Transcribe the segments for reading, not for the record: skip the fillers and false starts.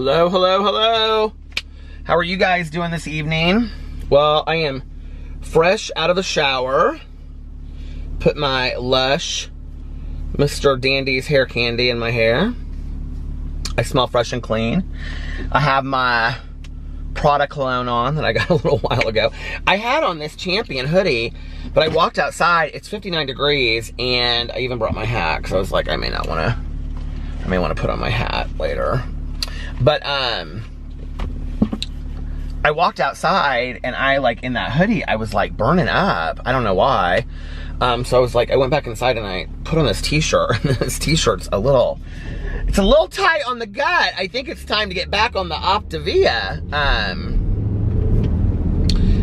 Hello, hello, hello. How are you guys doing this evening? Well, I am fresh out of the shower. Put my Lush Mr. Dandy's hair candy in my hair. I smell fresh and clean. I have my Prada cologne on that I got a little while ago. I had on this Champion hoodie, but I walked outside. It's 59 degrees, and I even brought my hat because I was like, I may want to put on my hat later. But I walked outside, and in that hoodie, I was like burning up. I don't know why. So I was like, I went back inside and I put on this t-shirt. This t-shirt's it's a little tight on the gut. I think it's time to get back on the Optavia.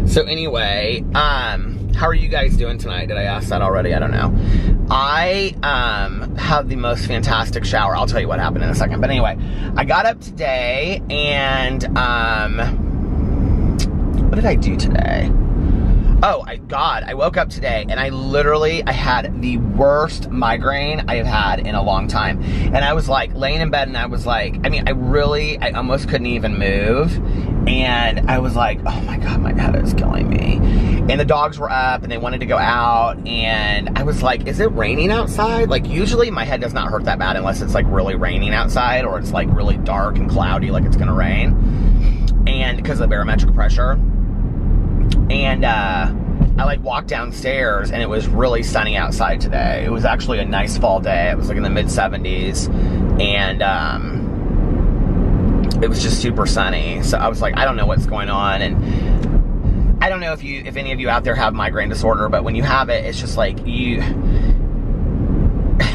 So anyway, how are you guys doing tonight? Did I ask that already? I don't know. I had the most fantastic shower. I'll tell you what happened in a second. But anyway, I got up today and what did I do today? Oh, I woke up today and I had the worst migraine I have had in a long time. And I was like laying in bed and I was like, I almost couldn't even move. And I was like, oh my God, my head is killing me. And the dogs were up and they wanted to go out. And I was like, is it raining outside? Like usually my head does not hurt that bad unless it's like really raining outside or it's like really dark and cloudy like it's gonna rain. And because of the barometric pressure. And I walked downstairs and it was really sunny outside today. It was actually a nice fall day. It was like in the mid 70s and it was just super sunny. So I was like, I don't know what's going on. And I don't know if any of you out there have migraine disorder, but when you have it, it's just like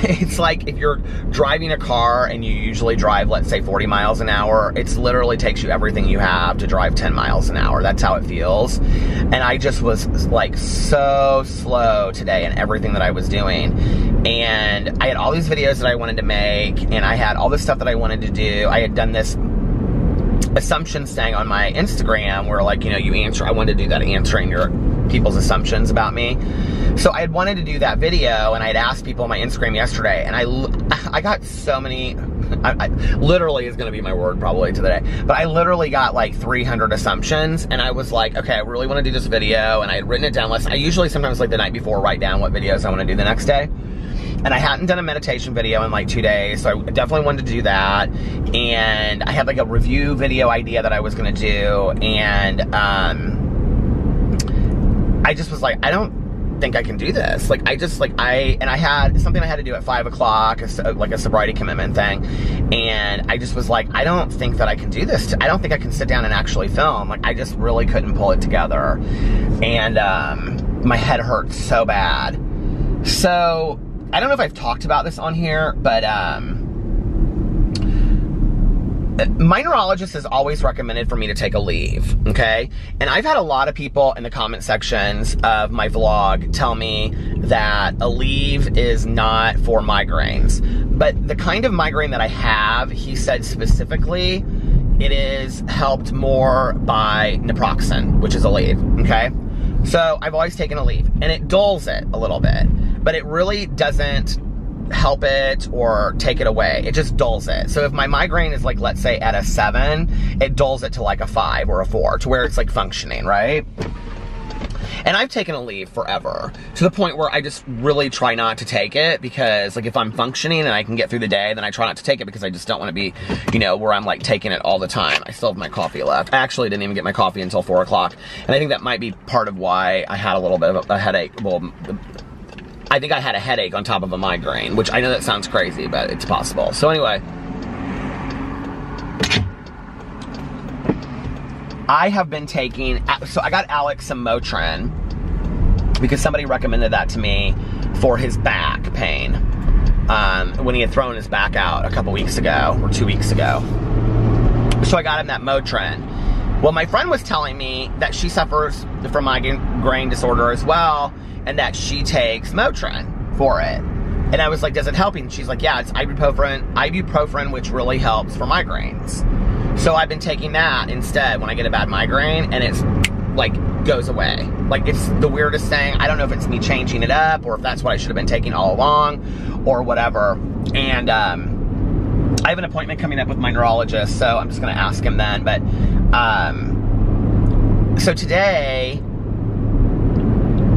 it's like if you're driving a car and you usually drive, let's say 40 miles an hour, it literally takes you everything you have to drive 10 miles an hour. That's how it feels. And I just was like so slow today in everything that I was doing. And I had all these videos that I wanted to make and I had all this stuff that I wanted to do. I had done this assumptions thing on my Instagram where I wanted to do that answering your people's assumptions about me. So I had wanted to do that video and I had asked people on my Instagram yesterday and I got so many, I literally is gonna be my word probably today, but I literally got like 300 assumptions and I was like, okay, I really wanna do this video and I had written it down. I usually sometimes like the night before write down what videos I wanna do the next day. And I hadn't done a meditation video in like 2 days, so I definitely wanted to do that. And I had like a review video idea that I was gonna do, and I just was like, I don't think I can do this. I had something I had to do at 5 o'clock, like a sobriety commitment thing, and I just was like, I don't think that I can do this. I don't think I can sit down and actually film. I just really couldn't pull it together, and my head hurt so bad. So I don't know if I've talked about this on here, but my neurologist has always recommended for me to take a leave, okay? And I've had a lot of people in the comment sections of my vlog tell me that a leave is not for migraines. But the kind of migraine that I have, he said specifically, it is helped more by naproxen, which is a leave, okay? So I've always taken a leave, and it dulls it a little bit, but it really doesn't help it or take it away. It just dulls it. So if my migraine is like, let's say at a 7, it dulls it to like a 5 or a 4 to where it's like functioning, right? And I've taken a leave forever to the point where I just really try not to take it because like if I'm functioning and I can get through the day, then I try not to take it because I just don't want to be, where I'm like taking it all the time. I still have my coffee left. I actually didn't even get my coffee until 4 o'clock. And I think that might be part of why I had a little bit of a headache. Well, I think I had a headache on top of a migraine, which I know that sounds crazy, but it's possible. So anyway, I have been taking, so I got Alex some Motrin because somebody recommended that to me for his back pain when he had thrown his back out a couple weeks ago or 2 weeks ago. So I got him that Motrin. Well, my friend was telling me that she suffers from migraine disorder as well, and that she takes Motrin for it. And I was like, does it help? And she's like, yeah, it's ibuprofen, which really helps for migraines. So I've been taking that instead when I get a bad migraine, and it's like goes away. Like it's the weirdest thing. I don't know if it's me changing it up or if that's what I should have been taking all along or whatever. And I have an appointment coming up with my neurologist, so I'm just going to ask him then. But, so today,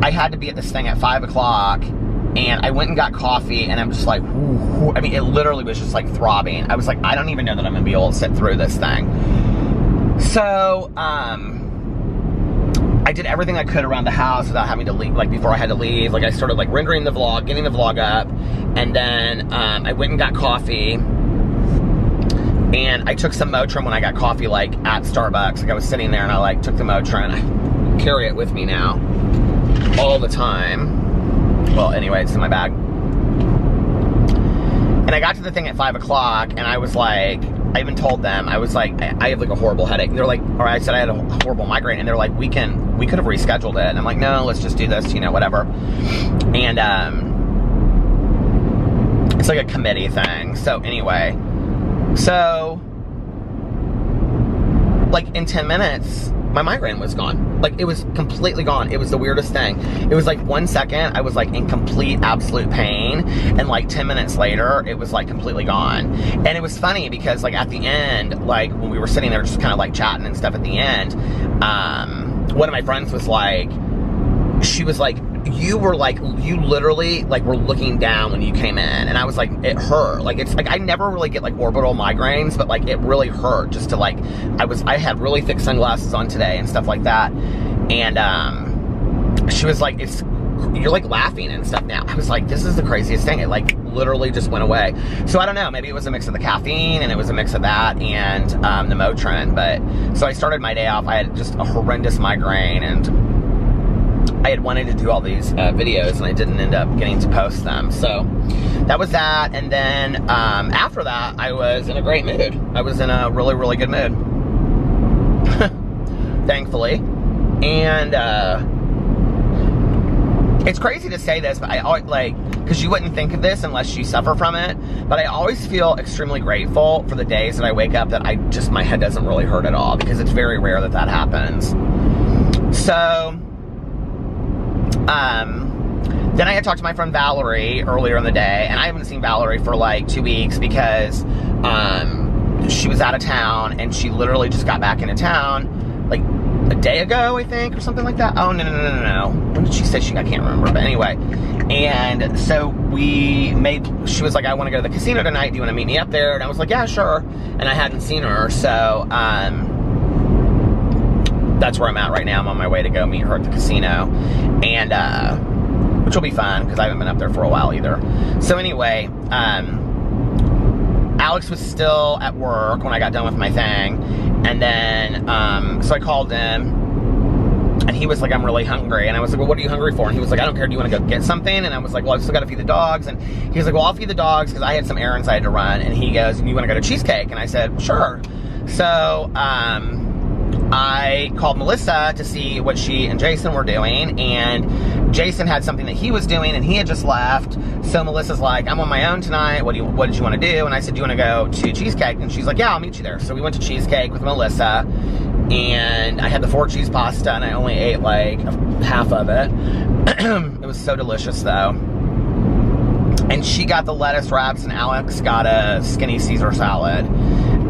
I had to be at this thing at 5 o'clock, and I went and got coffee, and I'm just like, whoo. I mean, it literally was just like throbbing. I was like, I don't even know that I'm going to be able to sit through this thing. So, I did everything I could around the house without having to leave, like before I had to leave. Like I started like rendering the vlog, getting the vlog up, and then I went and got coffee, and I took some Motrin when I got coffee like at Starbucks. Like I was sitting there and I like took the Motrin. I carry it with me now all the time. Well, anyway, it's in my bag. And I got to the thing at 5 o'clock, and I was like, I even told them, I was like, I have like a horrible headache. And they're like, or I said I had a horrible migraine, and they're like, we could have rescheduled it. And I'm like, no, let's just do this, you know, whatever. And it's like a committee thing. So anyway, so like in 10 minutes, my migraine was gone. Like it was completely gone. It was the weirdest thing. It was like 1 second, I was like in complete, absolute pain. And like 10 minutes later, it was like completely gone. And it was funny because like at the end, like when we were sitting there just kind of like chatting and stuff at the end, one of my friends was like, she was like, you literally like were looking down when you came in. And I was like, it hurt. Like it's like I never really get like orbital migraines, but like it really hurt just to like I had really thick sunglasses on today and stuff like that. And she was like, you're like laughing and stuff now. I was like, this is the craziest thing. It like literally just went away. So I don't know, maybe it was a mix of the caffeine and it was a mix of that and the Motrin. But so I started my day off, I had just a horrendous migraine, and I had wanted to do all these videos, and I didn't end up getting to post them. So that was that. And then after that, I was in a great mood. I was in a really, really good mood. Thankfully. And it's crazy to say this, but I always, like, because you wouldn't think of this unless you suffer from it, but I always feel extremely grateful for the days that I wake up that my head doesn't really hurt at all, because it's very rare that that happens. So then I had talked to my friend Valerie earlier in the day, and I haven't seen Valerie for like 2 weeks because she was out of town, and she literally just got back into town like a day ago, I think, or something like that. Oh, no. When did she say I can't remember, but anyway. And so she was like, I want to go to the casino tonight. Do you want to meet me up there? And I was like, yeah, sure. And I hadn't seen her, so that's where I'm at right now. I'm on my way to go meet her at the casino, and which will be fun because I haven't been up there for a while either. So anyway, Alex was still at work when I got done with my thing, and then so I called him, and he was like, I'm really hungry. And I was like, well, what are you hungry for? And he was like, I don't care, do you want to go get something? And I was like, well, I've still got to feed the dogs. And he was like, well, I'll feed the dogs because I had some errands I had to run. And he goes, you want to go to Cheesecake? And I said, sure. So I called Melissa to see what she and Jason were doing, and Jason had something that he was doing, and he had just left. So Melissa's like, I'm on my own tonight. What did you want to do? And I said, do you want to go to Cheesecake? And she's like, yeah, I'll meet you there. So we went to Cheesecake with Melissa, and I had the 4-cheese pasta, and I only ate like half of it. It was so delicious though. And she got the lettuce wraps, and Alex got a skinny Caesar salad.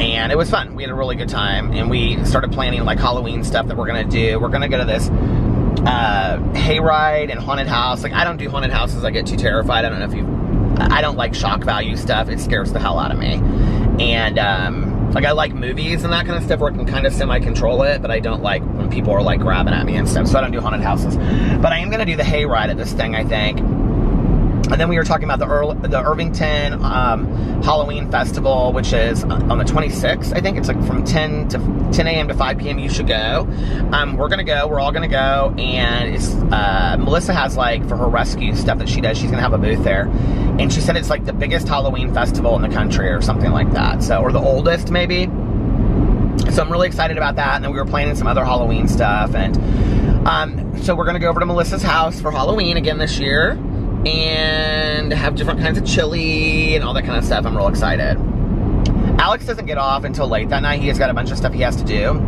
And it was fun. We had a really good time, and we started planning like Halloween stuff that we're gonna do. We're gonna go to this hayride and haunted house. Like, I don't do haunted houses. I get too terrified. I don't know if I don't like shock value stuff. It scares the hell out of me. And like, I like movies and that kind of stuff where I can kind of semi-control it, but I don't like when people are like grabbing at me and stuff. So I don't do haunted houses. But I am gonna do the hayride at this thing, I think. And then we were talking about the Irvington Halloween Festival, which is on the 26th. I think it's like from 10 a.m. to 5 p.m. You should go. We're gonna go. We're all gonna go. And it's Melissa has, like, for her rescue stuff that she does, she's gonna have a booth there. And she said it's like the biggest Halloween festival in the country or something like that. So, or the oldest maybe. So I'm really excited about that. And then we were planning some other Halloween stuff. And so we're gonna go over to Melissa's house for Halloween again this year, and have different kinds of chili and all that kind of stuff. I'm real excited. Alex doesn't get off until late that night. He has got a bunch of stuff he has to do.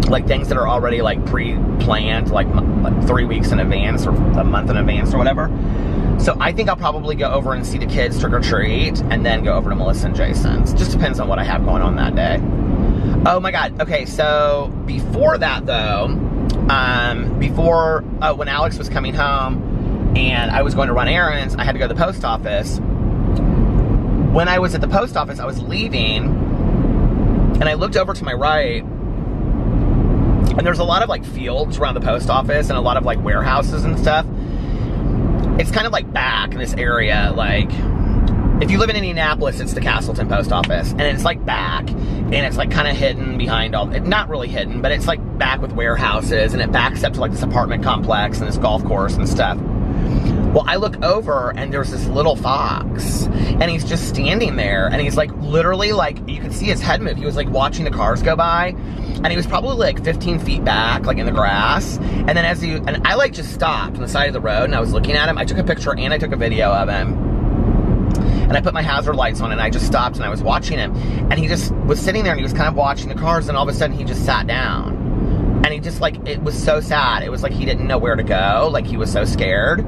like things that are already like pre-planned, like 3 weeks in advance or a month in advance or whatever. So I think I'll probably go over and see the kids trick or treat and then go over to Melissa and Jason's. Just depends on what I have going on that day. Oh my God. Okay, so before that though, when Alex was coming home and I was going to run errands, I had to go to the post office. When I was at the post office, I was leaving and I looked over to my right and there's a lot of like fields around the post office and a lot of like warehouses and stuff. It's kind of like back in this area, like if you live in Indianapolis, it's the Castleton post office, and it's like back, and it's like kind of hidden behind not really hidden, but it's like back with warehouses, and it backs up to like this apartment complex and this golf course and stuff. Well, I look over and there's this little fox and he's just standing there and he's like literally like, you could see his head move. He was like watching the cars go by and he was probably like 15 feet back, like in the grass. And then and I like just stopped on the side of the road and I was looking at him. I took a picture and I took a video of him. And I put my hazard lights on and I just stopped and I was watching him. And he just was sitting there and he was kind of watching the cars and all of a sudden he just sat down. And he just like, it was so sad. It was like he didn't know where to go. Like he was so scared.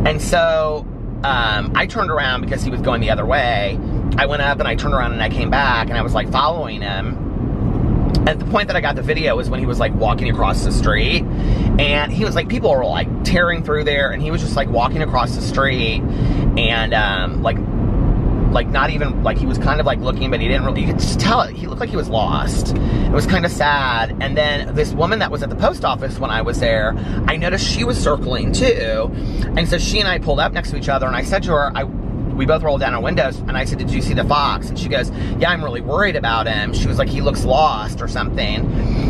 And so I turned around because he was going the other way. I went up and I turned around and I came back and I was like following him. At the point that I got the video was when he was like walking across the street. And he was like, people were like tearing through there. And he was just like walking across the street. And like not even, like he was kind of like looking, but he didn't really, you could just tell it. He looked like he was lost. It was kind of sad. And then this woman that was at the post office when I was there, I noticed she was circling too. And so she and I pulled up next to each other and I said to her, we both rolled down our windows and I said, did you see the fox? And she goes, yeah, I'm really worried about him. She was like, he looks lost or something.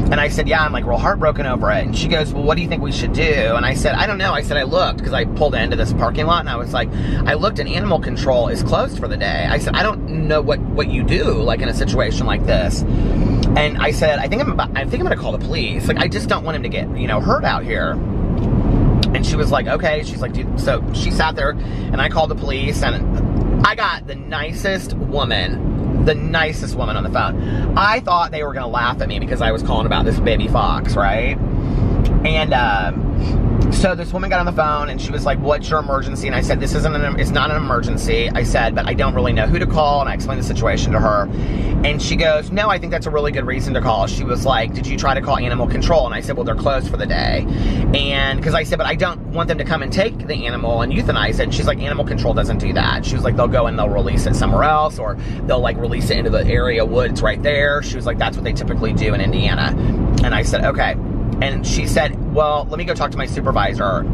And I said, yeah, I'm like real heartbroken over it. And she goes, well, what do you think we should do? And I said, I don't know. I said, I looked because I pulled into this parking lot and I was like, I looked and animal control is closed for the day. I said, I don't know what you do like in a situation like this. And I said, I think I'm going to call the police. Like, I just don't want him to get, hurt out here. And she was like, okay. She's like, dude. So she sat there and I called the police and I got the nicest woman on the phone. I thought they were going to laugh at me because I was calling about this baby fox, right? And so this woman got on the phone and she was like, what's your emergency? And I said, it's not an emergency. I said, but I don't really know who to call. And I explained the situation to her. And she goes, no, I think that's a really good reason to call. She was like, did you try to call animal control? And I said, well, they're closed for the day. And because I said, but I don't want them to come and take the animal and euthanize it. And she's like, animal control doesn't do that. She was like, they'll go and they'll release it somewhere else, or they'll like release it into the area woods right there. She was like, that's what they typically do in Indiana. And I said, okay. And she said, well, let me go talk to my supervisor.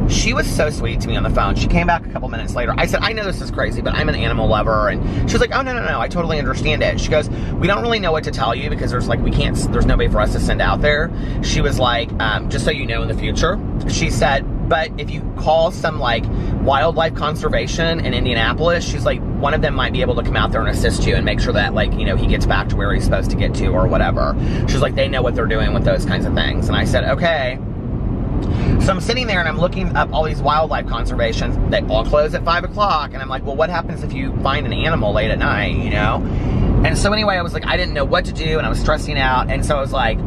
She was so sweet to me on the phone. She came back a couple minutes later. I said, I know this is crazy, but I'm an animal lover. And she was like, oh, no, I totally understand it. She goes, we don't really know what to tell you because there's nobody for us to send out there. She was like, just so you know in the future. She said, but if you call some like wildlife conservation in Indianapolis, she's like, one of them might be able to come out there and assist you and make sure that like, he gets back to where he's supposed to get to or whatever. She's like, they know what they're doing with those kinds of things. And I said, okay. So I'm sitting there and I'm looking up all these wildlife conservations. They all close at 5 o'clock. And I'm like, well, what happens if you find an animal late at night, And so anyway, I was like, I didn't know what to do and I was stressing out. And so I was like,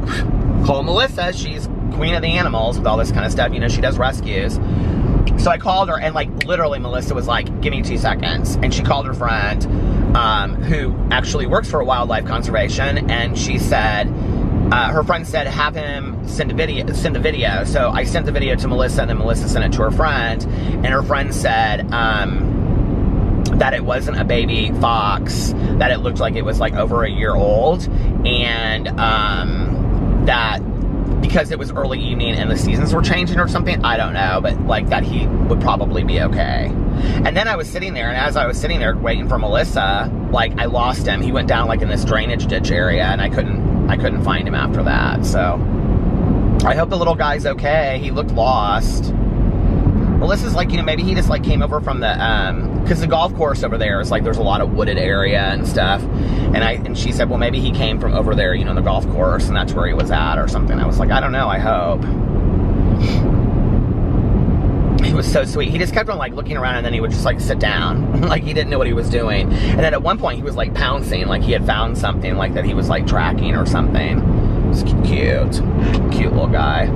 call Melissa. She's queen of the animals with all this kind of stuff. She does rescues. So I called her and like literally Melissa was like, give me 2 seconds. And she called her friend who actually works for wildlife conservation. And she said, her friend said, have him send the video. So I sent the video to Melissa and then Melissa sent it to her friend. And her friend said that it wasn't a baby fox, that it looked like it was like over a year old. And that because it was early evening and the seasons were changing or something, I don't know, but like that he would probably be okay. And then I was sitting there, and as I was sitting there waiting for Melissa, like I lost him. He went down like in this drainage ditch area and I couldn't find him after that. So I hope the little guy's okay. He looked lost. Melissa's like, maybe he just like came over from the, because the golf course over there is like, there's a lot of wooded area and stuff. And she said, well, maybe he came from over there, the golf course, and that's where he was at or something. I was like, I don't know, I hope. He was so sweet. He just kept on like looking around and then he would just like sit down. Like he didn't know what he was doing. And then at one point he was like pouncing, like he had found something like that he was like tracking or something. It's cute. Cute little guy.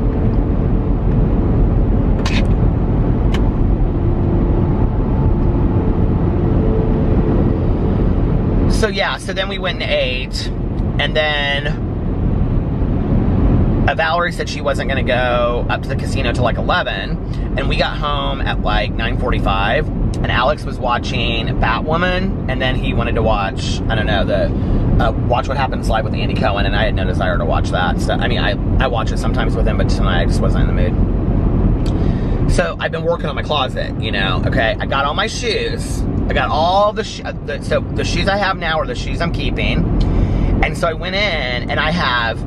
So yeah, so then we went and ate, and then Valerie said she wasn't gonna go up to the casino till like 11, and we got home at like 9:45, and Alex was watching Batwoman, and then he wanted to watch, I don't know, Watch What Happens Live with Andy Cohen, and I had no desire to watch that. So, I mean, I watch it sometimes with him, but tonight I just wasn't in the mood. So I've been working on my closet, you know, okay? I got all my shoes. I got all the shoes I have now are the shoes I'm keeping. And so I went in, and I have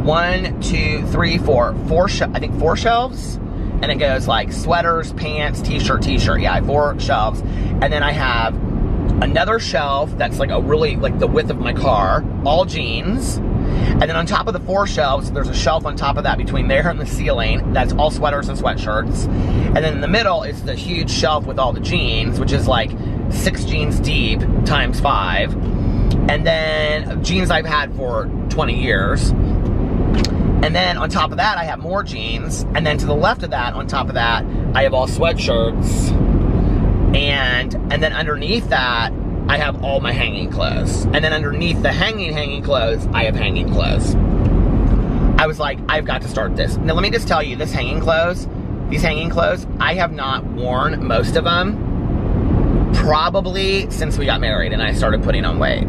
1, 2, 3, 4 shelves. And it goes like sweaters, pants, t-shirt. Yeah, I have 4 shelves. And then I have another shelf that's like like the width of my car, all jeans. And then on top of the 4 shelves, there's a shelf on top of that between there and the ceiling that's all sweaters and sweatshirts. And then in the middle is the huge shelf with all the jeans, which is like 6 jeans deep times 5. And then jeans I've had for 20 years. And then on top of that, I have more jeans. And then to the left of that, on top of that, I have all sweatshirts. And then underneath that, I have all my hanging clothes. And then underneath the hanging clothes, I have hanging clothes. I was like, I've got to start this. Now let me just tell you, these hanging clothes, I have not worn most of them probably since we got married and I started putting on weight.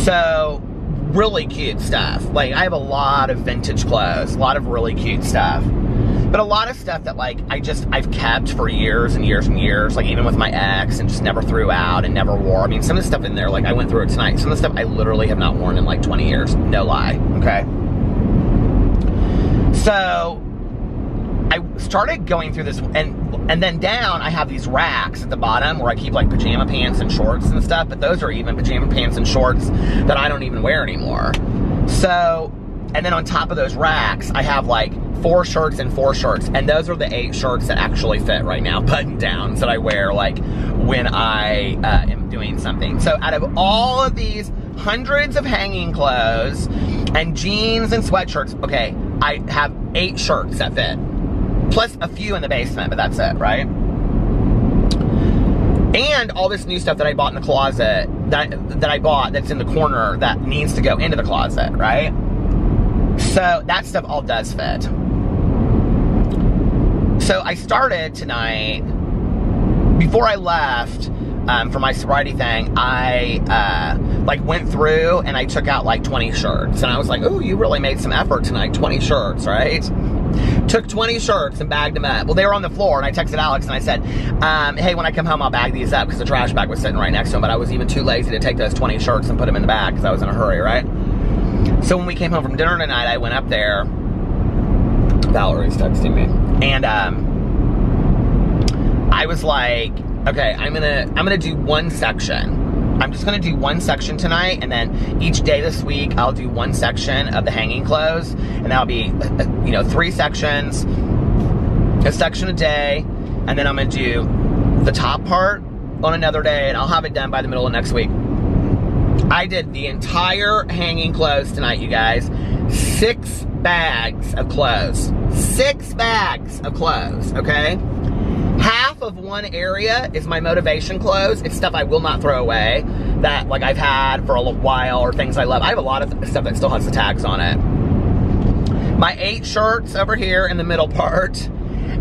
So, really cute stuff. Like, I have a lot of vintage clothes, a lot of really cute stuff. But a lot of stuff that, like, I've kept for years and years and years, like, even with my ex, and just never threw out and never wore. I mean, some of the stuff in there, like, I went through it tonight. Some of the stuff I literally have not worn in, like, 20 years. No lie, okay? So, I started going through this, and then down, I have these racks at the bottom where I keep, like, pajama pants and shorts and stuff, but those are even pajama pants and shorts that I don't even wear anymore. So, and then on top of those racks, I have, like, 4 shirts and 4 shirts, and those are the 8 shirts that actually fit right now, button downs that I wear, like, when I am doing something. So, out of all of these hundreds of hanging clothes and jeans and sweatshirts, okay, I have 8 shirts that fit. Plus a few in the basement, but that's it, right? And all this new stuff that I bought in the closet, that I bought that's in the corner that needs to go into the closet, right? So that stuff all does fit. So I started tonight, before I left for my sobriety thing, I like went through and I took out like 20 shirts. And I was like, ooh, you really made some effort tonight, 20 shirts, right? Took 20 shirts and bagged them up. Well, they were on the floor, and I texted Alex and I said, hey, when I come home, I'll bag these up, because the trash bag was sitting right next to him, but I was even too lazy to take those 20 shirts and put them in the bag because I was in a hurry, right? So when we came home from dinner tonight, I went up there. Valerie's texting me. And I was like, okay, I'm gonna do one section. I'm just gonna do one section tonight, and then each day this week I'll do one section of the hanging clothes, and that'll be, 3 sections, a section a day, and then I'm gonna do the top part on another day, and I'll have it done by the middle of next week. I did the entire hanging clothes tonight, you guys. 6 bags of clothes. 6 bags of clothes, okay? Half of one area is my motivation clothes. It's stuff I will not throw away, that like I've had for a little while, or things I love. I have a lot of stuff that still has the tags on it. My 8 shirts over here in the middle part,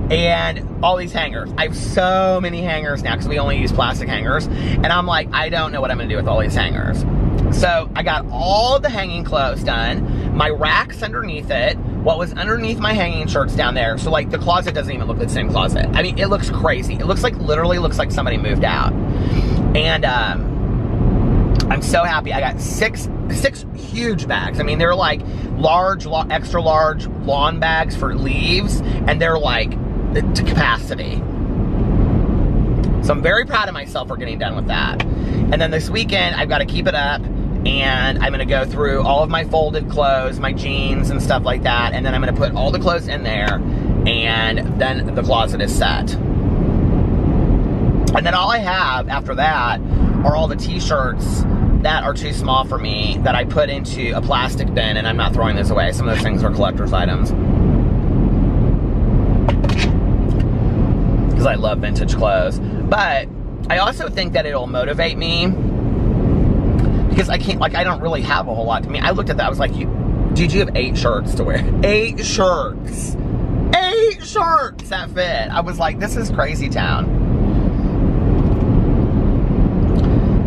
and all these hangers. I have so many hangers now because we only use plastic hangers, and I'm like, I don't know what I'm gonna do with all these hangers. So I got all the hanging clothes done, my racks underneath it, what was underneath my hanging shirts down there. So like the closet doesn't even look like the same closet. I mean, it looks crazy. It looks like, literally looks like somebody moved out. And I'm so happy. I got six huge bags. I mean, they're like large, extra large lawn bags for leaves, and they're like to capacity. So I'm very proud of myself for getting done with that. And then this weekend, I've got to keep it up, and I'm gonna go through all of my folded clothes, my jeans and stuff like that, and then I'm gonna put all the clothes in there, and then the closet is set. And then all I have after that are all the t-shirts that are too small for me that I put into a plastic bin, and I'm not throwing those away. Some of those things are collector's items. Because I love vintage clothes. But I also think that it'll motivate me, because I can't, like, I don't really have a whole lot to me. I looked at that, I was like, dude, you have 8 shirts to wear. 8 shirts. 8 shirts that fit. I was like, this is crazy town.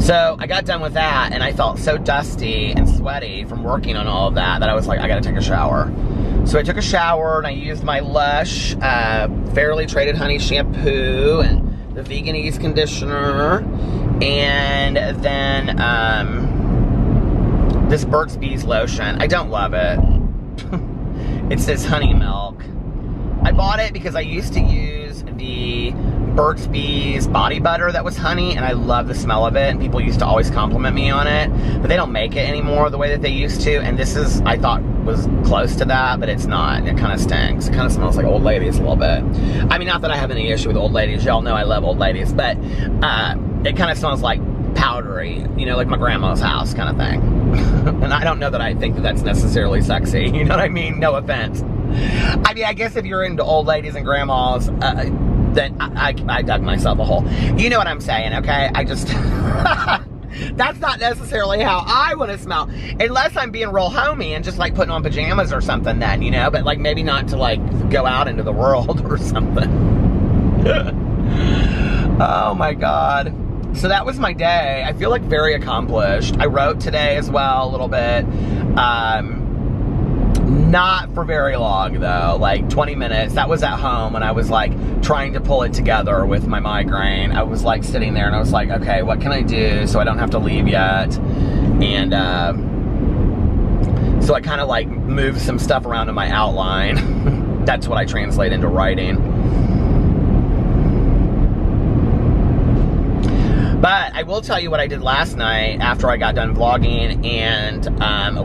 So I got done with that, and I felt so dusty and sweaty from working on all of that I was like, I gotta take a shower. So I took a shower, and I used my Lush Fairly Traded Honey shampoo and the Veganese conditioner, and then this Burt's Bees lotion. I don't love it. It says honey milk. I bought it because I used to use the Burt's Bees body butter that was honey, and I love the smell of it, and people used to always compliment me on it, but they don't make it anymore the way that they used to, and this is, I thought, was close to that, but it's not. It kind of stinks. It kind of smells like old ladies a little bit. I mean, not that I have any issue with old ladies. Y'all know I love old ladies, but it kind of smells like powdery, you know, like my grandma's house kind of thing. And I don't know that I think that that's necessarily sexy. You know what I mean? No offense. I mean, I guess if you're into old ladies and grandmas, then I dug myself a hole. You know what I'm saying, okay? I just... That's not necessarily how I want to smell. Unless I'm being real homey and just like putting on pajamas or something then, you know? But like maybe not to like go out into the world or something. Oh my God. So that was my day. I feel like very accomplished. I wrote today as well a little bit. Not for very long though, like 20 minutes. That was at home when I was like trying to pull it together with my migraine. I was like sitting there and I was like, okay, what can I do so I don't have to leave yet? And so I kind of like moved some stuff around in my outline. That's what I translate into writing. But I will tell you what I did last night after I got done vlogging, and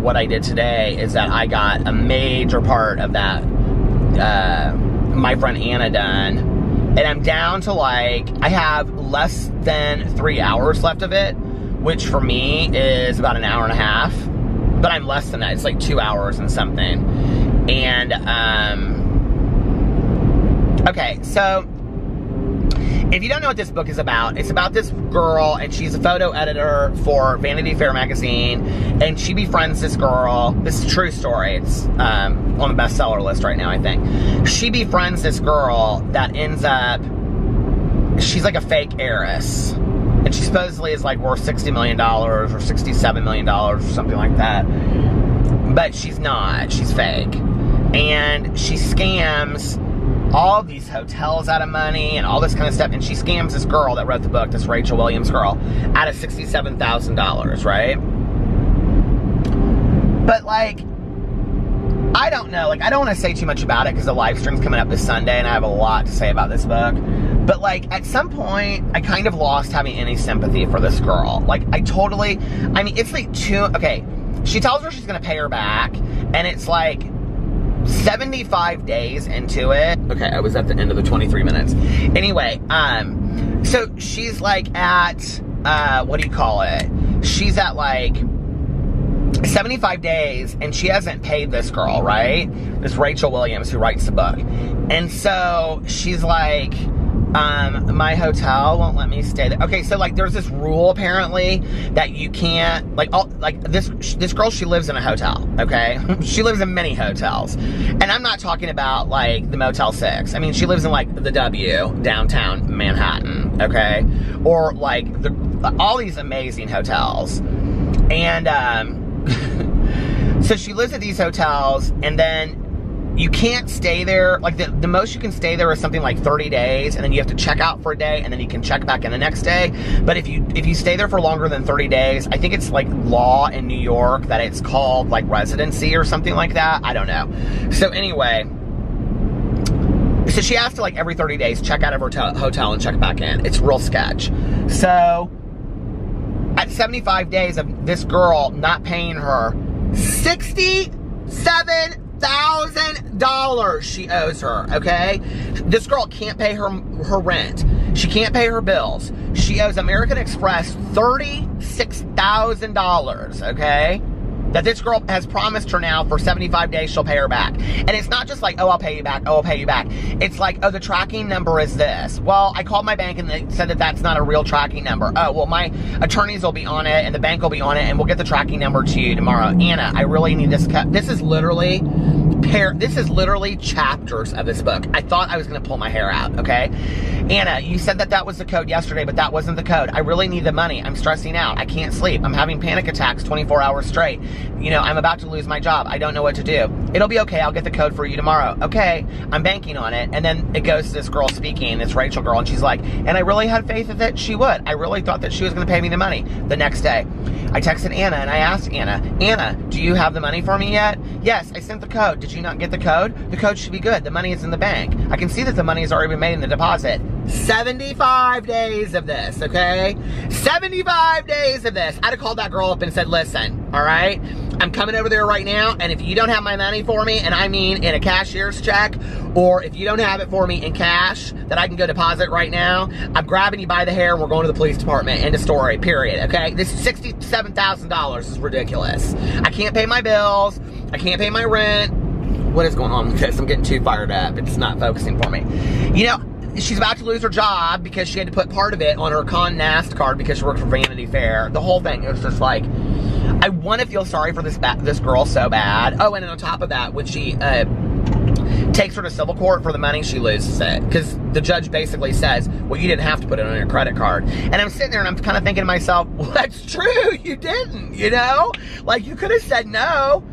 what I did today is that I got a major part of that My Friend Anna done. And I'm down to like, I have less than 3 hours left of it, which for me is about an hour and a half. But I'm less than that. It's like 2 hours and something. And, okay, so... if you don't know what this book is about, it's about this girl, and she's a photo editor for Vanity Fair magazine, and she befriends this girl. This is a true story. It's on the bestseller list right now, I think. She befriends this girl that ends up, she's like a fake heiress, and she supposedly is like worth $60 million or $67 million or something like that, but she's not. She's fake, and she scams all these hotels out of money and all this kind of stuff, and she scams this girl that wrote the book, this Rachel Williams girl, out of $67,000, right? But like, I don't know, like, I don't want to say too much about it because the live stream's coming up this Sunday and I have a lot to say about this book, but like, at some point, I kind of lost having any sympathy for this girl. Like, I mean, it's like okay, she tells her she's gonna pay her back, and it's like 75 days into it. Okay, I was at the end of the 23 minutes. Anyway, so she's like at, what do you call it? She's at like 75 days, and she hasn't paid this girl, right? This Rachel Williams who writes the book. And so she's like, my hotel won't let me stay there. Okay, so like there's this rule apparently that you can't, like, this girl, she lives in a hotel, okay? She lives in many hotels. And I'm not talking about like the Motel 6. I mean, she lives in like the W, downtown Manhattan, okay? Or like all these amazing hotels. And so she lives at these hotels, and then you can't stay there, like the most you can stay there is something like 30 days, and then you have to check out for a day, and then you can check back in the next day. But if you stay there for longer than 30 days, I think it's like law in New York that it's called like residency or something like that. I don't know. So anyway, so she has to like every 30 days check out of her hotel and check back in. It's real sketch. So at 75 days of this girl not paying her $67,000 $60,000 she owes her, okay? This girl can't pay her rent. She can't pay her bills. She owes American Express $36,000, okay? That this girl has promised her now for 75 days she'll pay her back. And it's not just like, oh, I'll pay you back, oh, I'll pay you back. It's like, oh, the tracking number is this. Well, I called my bank and they said that that's not a real tracking number. Oh, well, my attorneys will be on it and the bank will be on it and we'll get the tracking number to you tomorrow. Anna, I really need this. This is literally chapters of this book. I thought I was going to pull my hair out, okay? Anna, you said that that was the code yesterday, but that wasn't the code. I really need the money. I'm stressing out. I can't sleep. I'm having panic attacks 24 hours straight. You know, I'm about to lose my job. I don't know what to do. It'll be okay. I'll get the code for you tomorrow. Okay, I'm banking on it. And then it goes to this girl speaking, this Rachel girl, and she's like, and I really had faith that she would. I really thought that she was going to pay me the money. The next day, I texted Anna and I asked Anna, do you have the money for me yet? Yes, I sent the code. Did you not get the code? The code should be good. The money is in the bank. I can see that the money has already been made in the deposit. 75 days of this, okay? 75 days of this. I'd have called that girl up and said, listen, all right? I'm coming over there right now, and if you don't have my money for me, and I mean in a cashier's check, or if you don't have it for me in cash that I can go deposit right now, I'm grabbing you by the hair and we're going to the police department. End of story, period, okay? This $67,000 is ridiculous. I can't pay my bills. I can't pay my rent. What is going on with this? I'm getting too fired up. It's not focusing for me. You know, she's about to lose her job because she had to put part of it on her Condé Nast card because she worked for Vanity Fair. The whole thing, it was just like, I want to feel sorry for this girl so bad. Oh, and then on top of that, when she takes her to civil court for the money, she loses it. Because the judge basically says, well, you didn't have to put it on your credit card. And I'm sitting there and I'm kind of thinking to myself, well, that's true, you didn't, you know? Like, you could have said no.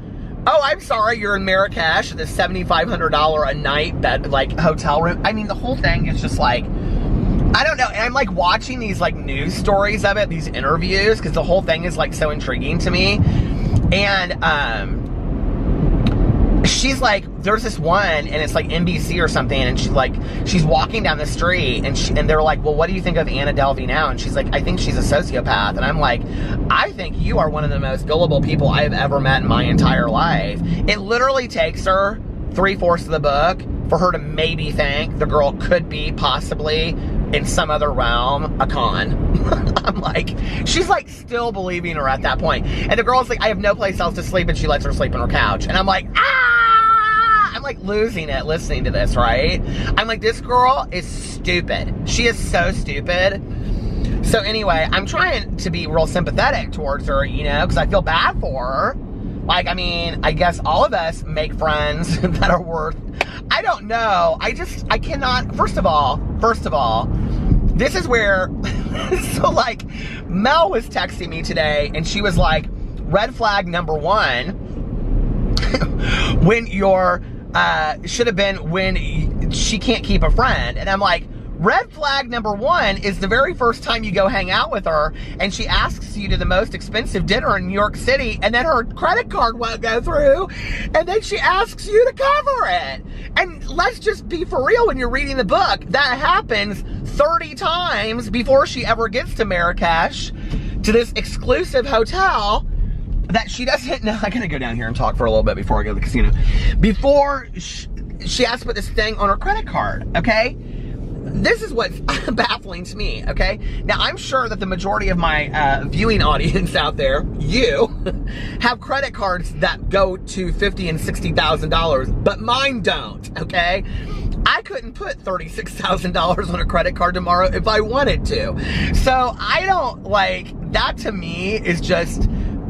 Oh, I'm sorry, you're in Marrakesh, the $7,500 a night bed, like, hotel room. I mean, the whole thing is just like, I don't know. And I'm like watching these like news stories of it, these interviews, because the whole thing is like so intriguing to me. And she's like, there's this one, and it's like NBC or something, and she's walking down the street, and they're like, well, what do you think of Anna Delvey now? And she's like, I think she's a sociopath. And I'm like, I think you are one of the most gullible people I have ever met in my entire life. It literally takes her 3/4 of the book for her to maybe think the girl could be possibly in some other realm a con. I'm like, she's like still believing her at that point. And the girl's like, I have no place else to sleep, and she lets her sleep on her couch. And I'm like, I'm like losing it listening to this, right? I'm like, this girl is stupid. She is so stupid. So anyway, I'm trying to be real sympathetic towards her, you know, because I feel bad for her. Like, I mean, I guess all of us make friends that are worth, I don't know. I cannot, first of all, this is where, so like, Mel was texting me today, and she was like, red flag number one, when you're, should have been when she can't keep a friend. And I'm like, red flag number one is the very first time you go hang out with her and she asks you to the most expensive dinner in New York City, and then her credit card won't go through, and then she asks you to cover it. And let's just be for real, when you're reading the book, that happens 30 times before she ever gets to Marrakesh, to this exclusive hotel that she doesn't know. I'm gonna go down here and talk for a little bit before I go to the casino. Before she has to put this thing on her credit card, okay? This is what's baffling to me, okay? Now, I'm sure that the majority of my viewing audience out there, you, have credit cards that go to $50,000 and $60,000, but mine don't, okay? I couldn't put $36,000 on a credit card tomorrow if I wanted to. So, I don't, like, that to me is just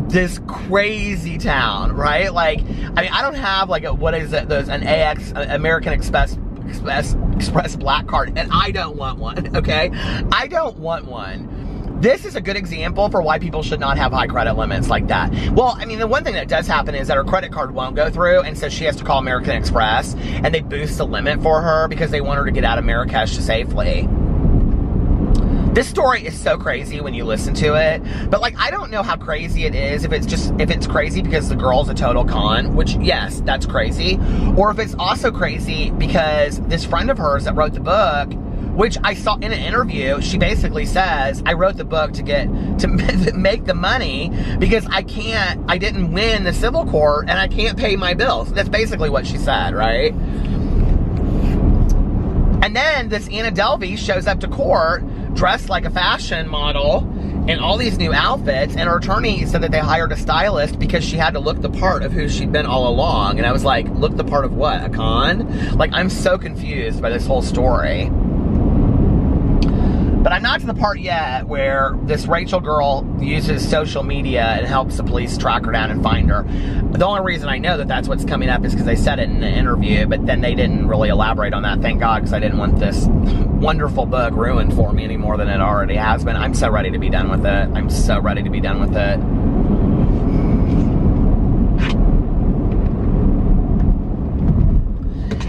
this crazy town, right? Like, I mean, I don't have, like, what is it, an American Express black card, and I don't want one, okay? I don't want one. This is a good example for why people should not have high credit limits like that. Well, I mean, the one thing that does happen is that her credit card won't go through, and so she has to call American Express, and they boost the limit for her because they want her to get out of Marrakesh safely. This story is so crazy when you listen to it, but like, I don't know how crazy it is, if it's crazy because the girl's a total con, which yes, that's crazy, or if it's also crazy because this friend of hers that wrote the book which I saw in an interview, she basically says, I wrote the book to make the money because I didn't win the civil court and I can't pay my bills. That's basically what she said, right? And then this Anna Delvey shows up to court dressed like a fashion model in all these new outfits, and her attorney said that they hired a stylist because she had to look the part of who she'd been all along. And I was like, look the part of what? A con? Like, I'm so confused by this whole story. But I'm not to the part yet where this Rachel girl uses social media and helps the police track her down and find her. The only reason I know that that's what's coming up is because they said it in the interview, but then they didn't really elaborate on that. Thank God, because I didn't want this wonderful book ruined for me any more than it already has been. I'm so ready to be done with it. I'm so ready to be done with it.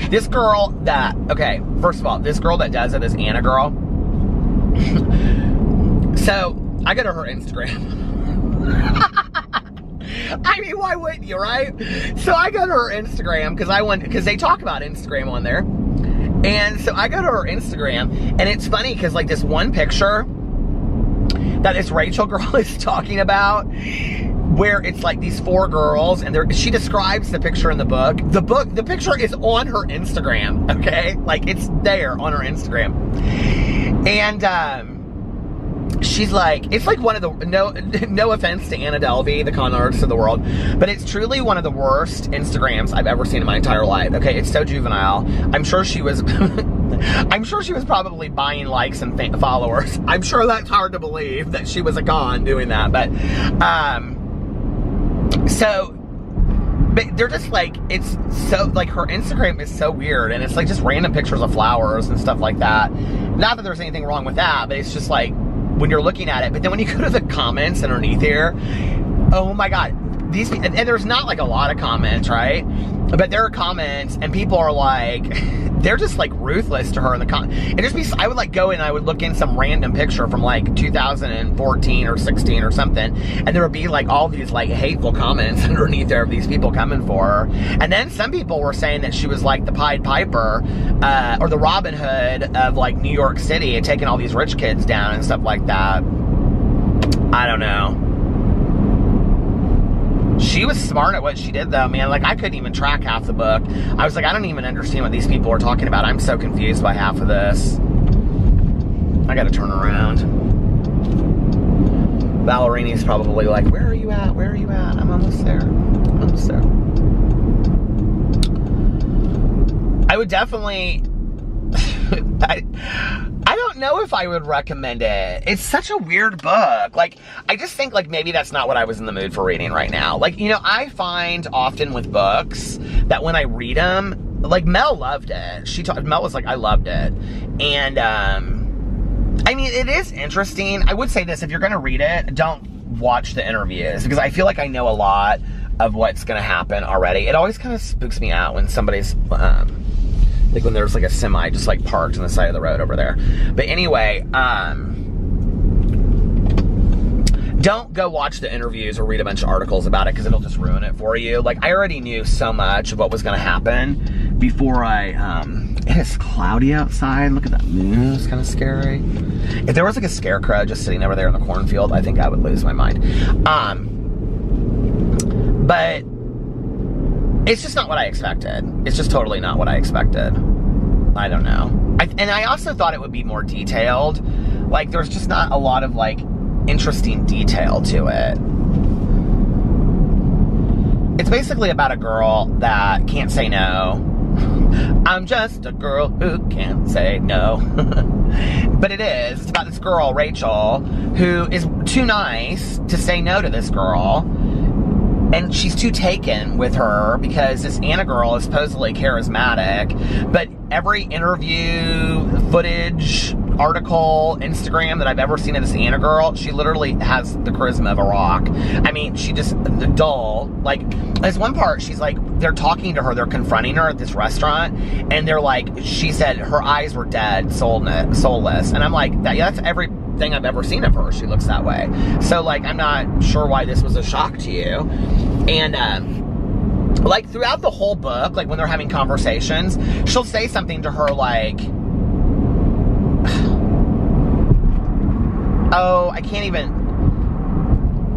This girl that, okay, first of all, this girl that does it is Anna Girl. So, I go to her Instagram. I mean, why wouldn't you, right? So I go to her Instagram because they talk about Instagram on there. And so I go to her Instagram, and it's funny because like this one picture that this Rachel girl is talking about, where it's like these 4 girls, and she describes the picture in the book. The picture is on her Instagram, okay? Like, it's there on her Instagram. And, she's like, it's like one of the, no offense to Anna Delvey, the con artist of the world, but it's truly one of the worst Instagrams I've ever seen in my entire life, okay? It's so juvenile. I'm sure she was, I'm sure she was probably buying likes and followers. I'm sure that's hard to believe that she was a con doing that, but but they're just like, it's so, like, her Instagram is so weird, and it's like just random pictures of flowers and stuff like that. Not that there's anything wrong with that, but it's just like, when you're looking at it, but then when you go to the comments underneath here, oh my God, and there's not like a lot of comments, right? But there are comments, and people are like, they're just like ruthless to her in the I would like go in and I would look in some random picture from like 2014 or 16 or something, and there would be like all these like hateful comments underneath there of these people coming for her. And then some people were saying that she was like the Pied Piper, or the Robin Hood of like New York City, and taking all these rich kids down and stuff like that. I don't know. She was smart at what she did, though, man. Like, I couldn't even track half the book. I was like, I don't even understand what these people are talking about. I'm so confused by half of this. I gotta turn around. Ballerini's probably like, where are you at? Where are you at? I'm almost there. I'm almost there. I would definitely... I don't know if I would recommend it. It's such a weird book. Like, I just think, like, maybe that's not what I was in the mood for reading right now. Like, you know, I find often with books that when I read them, like, Mel loved it. Mel was like, I loved it. And, I mean, it is interesting. I would say this, if you're gonna read it, don't watch the interviews, because I feel like I know a lot of what's gonna happen already. It always kind of spooks me out when somebody's, like when there's like a semi just like parked on the side of the road over there. But anyway, don't go watch the interviews or read a bunch of articles about it, because it'll just ruin it for you. Like, I already knew so much of what was gonna happen before it is cloudy outside. Look at that moon, it's kind of scary. If there was like a scarecrow just sitting over there in the cornfield, I think I would lose my mind. But it's just not what I expected. It's just totally not what I expected. I don't know. And I also thought it would be more detailed. Like, there's just not a lot of, like, interesting detail to it. It's basically about a girl that can't say no. I'm just a girl who can't say no. But it is. It's about this girl, Rachel, who is too nice to say no to this girl. And she's too taken with her because this Anna girl is supposedly charismatic, but every interview, footage, article, Instagram that I've ever seen of this Anna girl, she literally has the charisma of a rock. I mean, she just, dull. Like, there's one part, she's like, they're talking to her, they're confronting her at this restaurant, and they're like, she said her eyes were dead, soulless. And I'm like, that's everything I've ever seen of her. She looks that way. So, like, I'm not sure why this was a shock to you. And, like, throughout the whole book, like, when they're having conversations, she'll say something to her like, oh, I can't even.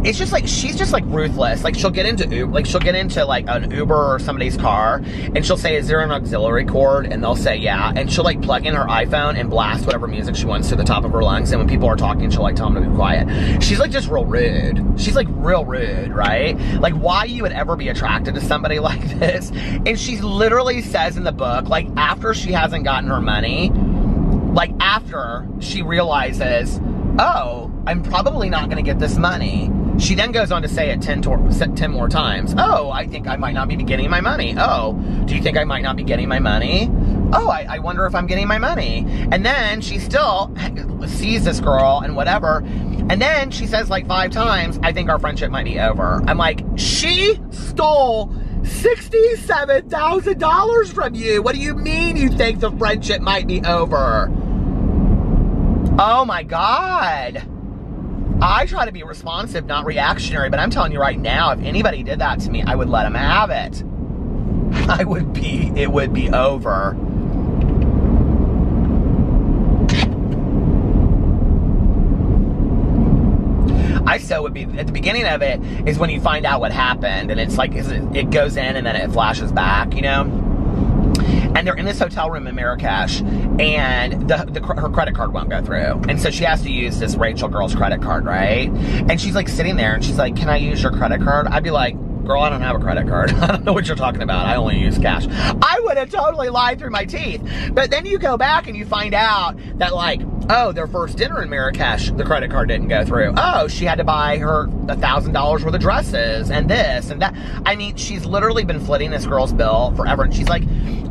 It's just like, she's just like ruthless. Like she'll get into like an Uber or somebody's car and she'll say, is there an auxiliary cord? And they'll say, yeah. And she'll like plug in her iPhone and blast whatever music she wants to the top of her lungs. And when people are talking, she'll like tell them to be quiet. She's like just real rude. She's like real rude, right? Like why you would ever be attracted to somebody like this. And she literally says in the book, like after she hasn't gotten her money, like after she realizes, oh, I'm probably not going to get this money. She then goes on to say it 10 more times. Oh, I think I might not be getting my money. Oh, do you think I might not be getting my money? Oh, I wonder if I'm getting my money. And then she still sees this girl and whatever. And then she says like 5 times, I think our friendship might be over. I'm like, she stole $67,000 from you. What do you mean you think the friendship might be over? Oh my God. I try to be responsive, not reactionary, but I'm telling you right now, if anybody did that to me, I would let them have it. It would be over. Would be at the beginning of it is when you find out what happened, and it's like it goes in and then it flashes back, you know. And they're in this hotel room in Marrakesh, and her credit card won't go through, and so she has to use this Rachel girl's credit card, right? And she's like sitting there, and she's like, "Can I use your credit card?" I'd be like, "Girl, I don't have a credit card. I don't know what you're talking about. I only use cash." I would have totally lied through my teeth. But then you go back and you find out that like, oh, their first dinner in Marrakesh, the credit card didn't go through. Oh, she had to buy her $1,000 worth of dresses and this and that. I mean, she's literally been footing this girl's bill forever. And she's like,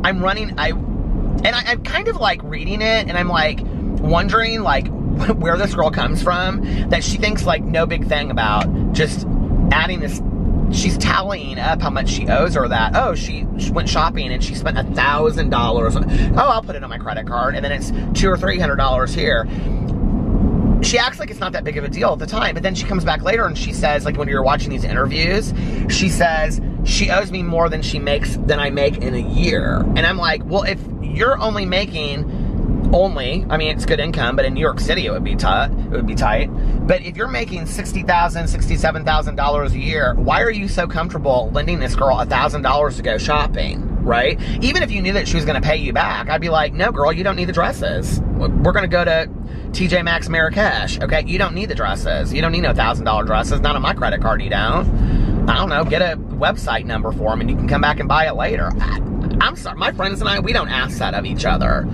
I'm kind of like reading it, and I'm like wondering like where this girl comes from, that she thinks like no big thing about just adding this. She's tallying up how much she owes her that. Oh, she went shopping and she spent $1,000. Oh, I'll put it on my credit card. And then it's $200 or $300 here. She acts like it's not that big of a deal at the time. But then she comes back later and she says, like when you're watching these interviews, she says she owes me more than I make in a year. And I'm like, well, if you're only making I mean, it's good income, but in New York City, it would be tight. But if you're making $60,000, $67,000 a year, why are you so comfortable lending this girl $1,000 to go shopping, right? Even if you knew that she was going to pay you back, I'd be like, no, girl, you don't need the dresses. We're going to go to TJ Maxx Marrakesh, okay? You don't need the dresses. You don't need no $1,000 dresses. Not on my credit card, you don't. I don't know, get a website number for them and you can come back and buy it later. I'm sorry, my friends and I, we don't ask that of each other.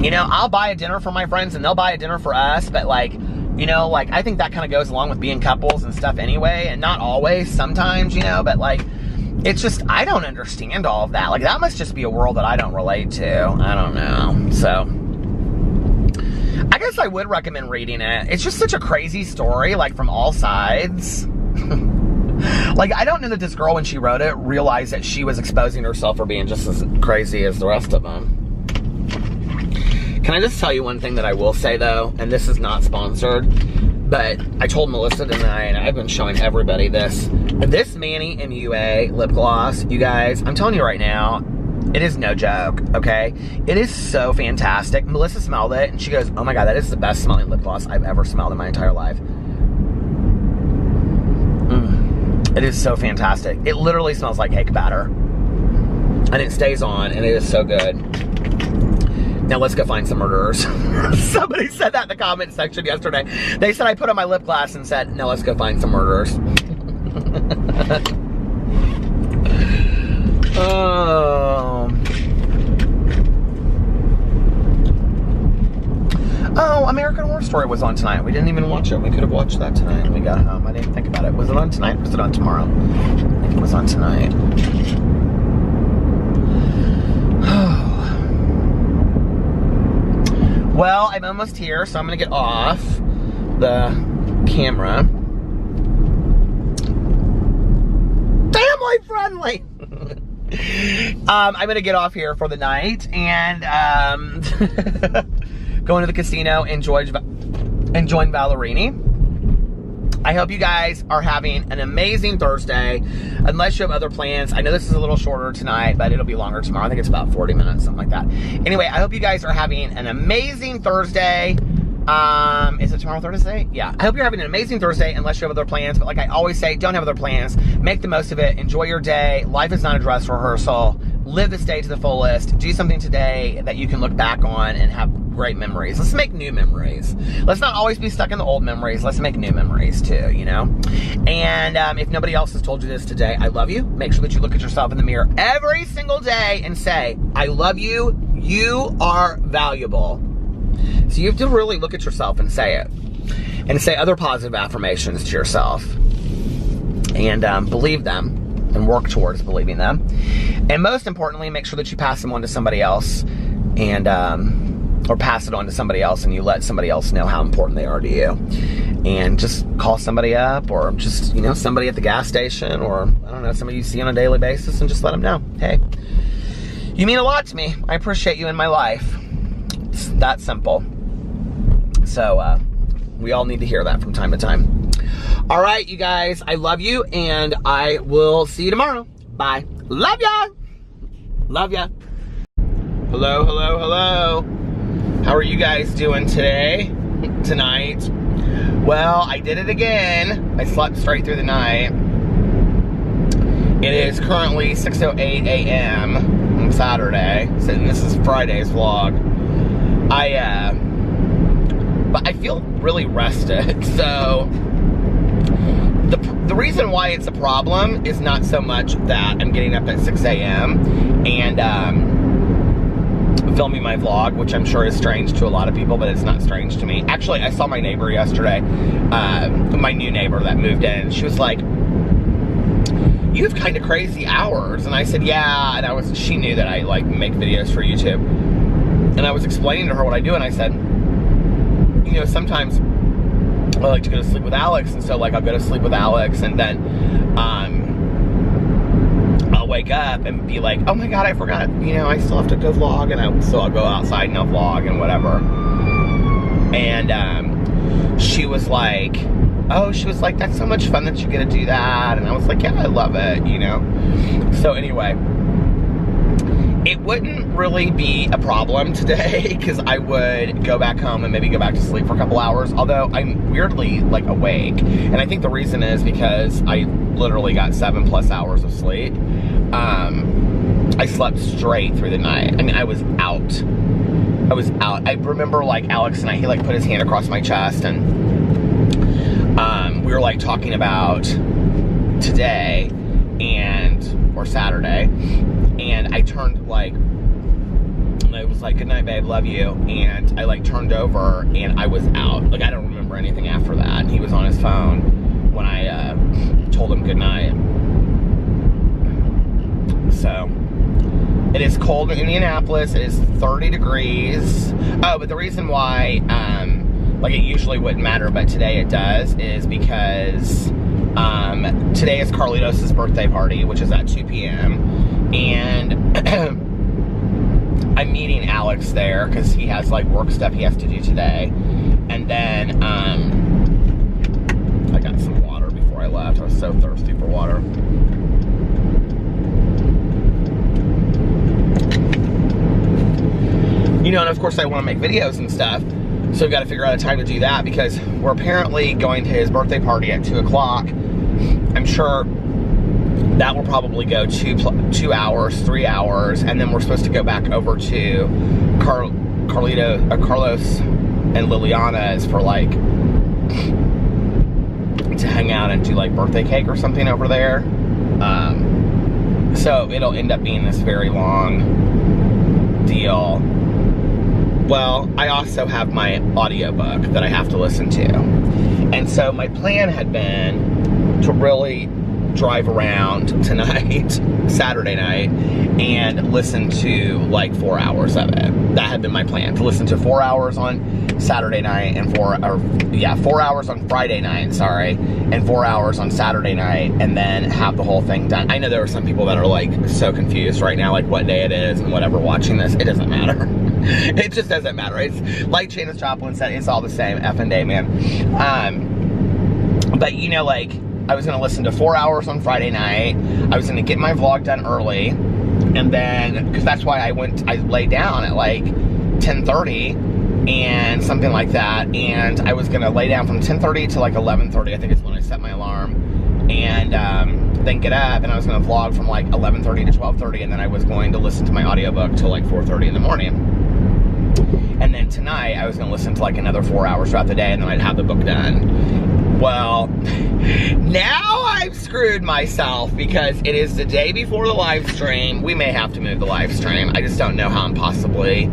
You know, I'll buy a dinner for my friends and they'll buy a dinner for us, but like, you know, like I think that kind of goes along with being couples and stuff anyway, and not always, sometimes, you know, but like, it's just, I don't understand all of that. Like, that must just be a world that I don't relate to. I don't know. So, I guess I would recommend reading it. It's just such a crazy story, like from all sides. Like, I don't know that this girl, when she wrote it, realized that she was exposing herself for being just as crazy as the rest of them. Can I just tell you one thing that I will say, though? And this is not sponsored, but I told Melissa tonight, and I've been showing everybody this. This Manny MUA lip gloss, you guys, I'm telling you right now, it is no joke, okay? It is so fantastic. Melissa smelled it, and she goes, oh my God, that is the best smelling lip gloss I've ever smelled in my entire life. It is so fantastic. It literally smells like cake batter. And it stays on, and it is so good. Now let's go find some murderers. Somebody said that in the comment section yesterday. They said I put on my lip gloss and said, now let's go find some murderers. Oh, American Horror Story was on tonight. We didn't even watch it. We could have watched that tonight when we got home. I didn't think about it. Was it on tonight or was it on tomorrow? I think it was on tonight. Well, I'm almost here, so I'm going to get off the camera. Family friendly! I'm going to get off here for the night and go into the casino and join Ballerini. I hope you guys are having an amazing Thursday, unless you have other plans. I know this is a little shorter tonight, but it'll be longer tomorrow. I think it's about 40 minutes, something like that. Anyway, I hope you guys are having an amazing Thursday. Is it tomorrow, Thursday? Yeah. I hope you're having an amazing Thursday, unless you have other plans. But like I always say, don't have other plans. Make the most of it. Enjoy your day. Life is not a dress rehearsal. Live this day to the fullest. Do something today that you can look back on and have great memories. Let's make new memories. Let's not always be stuck in the old memories. Let's make new memories too, you know? And if nobody else has told you this today, I love you. Make sure that you look at yourself in the mirror every single day and say, I love you. You are valuable. So you have to really look at yourself and say it. And say other positive affirmations to yourself. And believe them and work towards believing them. And most importantly, make sure that you pass them on to somebody else. And or pass it on to somebody else, and you let somebody else know how important they are to you. And just call somebody up, or just, you know, somebody at the gas station, or I don't know, somebody you see on a daily basis, and just let them know, hey, you mean a lot to me. I appreciate you in my life. It's that simple. So we all need to hear that from time to time. All right, you guys, I love you, and I will see you tomorrow. Bye. Love ya. Love ya. Hello, hello, hello. How are you guys doing tonight? Well, I did it again. I slept straight through the night. It is currently 6:08 a.m. on Saturday. So this is Friday's vlog. But I feel really rested. So the reason why it's a problem is not so much that I'm getting up at 6 a.m. and filming my vlog, which I'm sure is strange to a lot of people, but it's not strange to me. Actually, I saw my neighbor yesterday, my new neighbor that moved in. She was like, you have kind of crazy hours. And I said, yeah. And she knew that I like make videos for YouTube. And I was explaining to her what I do, and I said, you know, sometimes I like to go to sleep with Alex, and so like I'll go to sleep with Alex, and then I'll wake up and be like, oh my god, I forgot, you know, I still have to go vlog, and so I'll go outside and I'll vlog and whatever. And she was like, that's so much fun that you get to do that. And I was like, yeah, I love it, you know. So anyway, it wouldn't really be a problem today, because I would go back home and maybe go back to sleep for a couple hours, although I'm weirdly like awake. And I think the reason is because I literally got 7+ hours of sleep. I slept straight through the night. I mean, I was out. I remember like Alex and he like put his hand across my chest, and we were like talking about today or Saturday, and I turned like, and I was like, good night, babe, love you. And I like turned over and I was out. Like, I don't remember anything after that. And he was on his phone when I told him good night. So it is cold in Indianapolis. It is 30 degrees. Oh, but the reason why, like, it usually wouldn't matter, but today it does, is because today is Carlitos' birthday party, which is at 2 p.m. And I'm meeting Alex there because he has like work stuff he has to do today. And then I got some water before I left. I was so thirsty for water. You know, and of course I want to make videos and stuff. So we've got to figure out a time to do that, because we're apparently going to his birthday party at 2 o'clock. I'm sure that will probably go 2 hours, 3 hours, and then we're supposed to go back over to Carlos and Liliana's for like, to hang out and do like birthday cake or something over there. So it'll end up being this very long deal. Well, I also have my audiobook that I have to listen to. And so my plan had been to really drive around tonight, Saturday night, and listen to like 4 hours of it. That had been my plan, to listen to 4 hours on Saturday night and 4 hours on Friday night, sorry, and 4 hours on Saturday night, and then have the whole thing done. I know there are some people that are like so confused right now, like what day it is and whatever, watching this. It doesn't matter. It just doesn't matter. It's like Janis Joplin said, it's all the same effing day, man. But you know, like, I was gonna listen to 4 hours on Friday night. I was gonna get my vlog done early, and then, because that's why I laid down at like 10:30, and something like that. And I was gonna lay down from 10:30 to like 11:30, I think is when I set my alarm. And then get up, and I was gonna vlog from like 11:30 to 12:30, and then I was going to listen to my audiobook till like 4:30 in the morning. And then tonight, I was gonna listen to like another 4 hours throughout the day, and then I'd have the book done. Well, now I've screwed myself because it is the day before the live stream. We may have to move the live stream. I just don't know how I'm possibly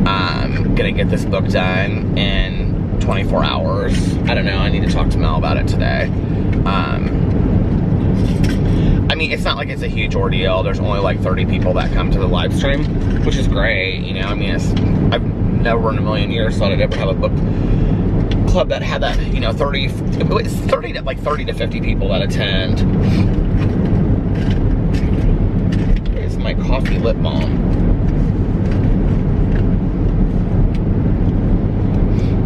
gonna get this book done in 24 hours. I don't know, I need to talk to Mel about it today. I mean, it's not like it's a huge ordeal. There's only like 30 people that come to the live stream, which is great, you know. I mean, I've never in a million years thought I'd ever have a book club that had that, you know, 30 to 50 people that attend. Here's my coffee lip balm.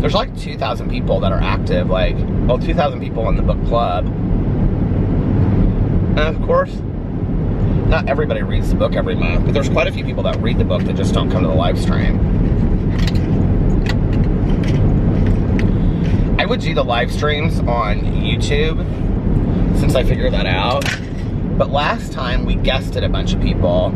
There's like 2,000 people that are active, like, well, 2,000 people in the book club. And of course, not everybody reads the book every month, but there's quite a few people that read the book that just don't come to the live stream. I would do the live streams on YouTube since I figured that out. But last time we guested a bunch of people.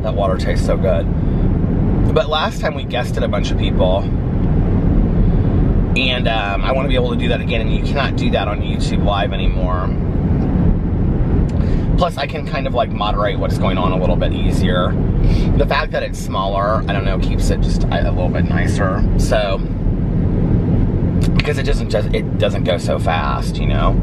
That water tastes so good. But last time we guested a bunch of people, and I want to be able to do that again, and you cannot do that on YouTube Live anymore. Plus, I can kind of like moderate what's going on a little bit easier. The fact that it's smaller, I don't know, keeps it just a little bit nicer. So, because it doesn't go so fast, you know.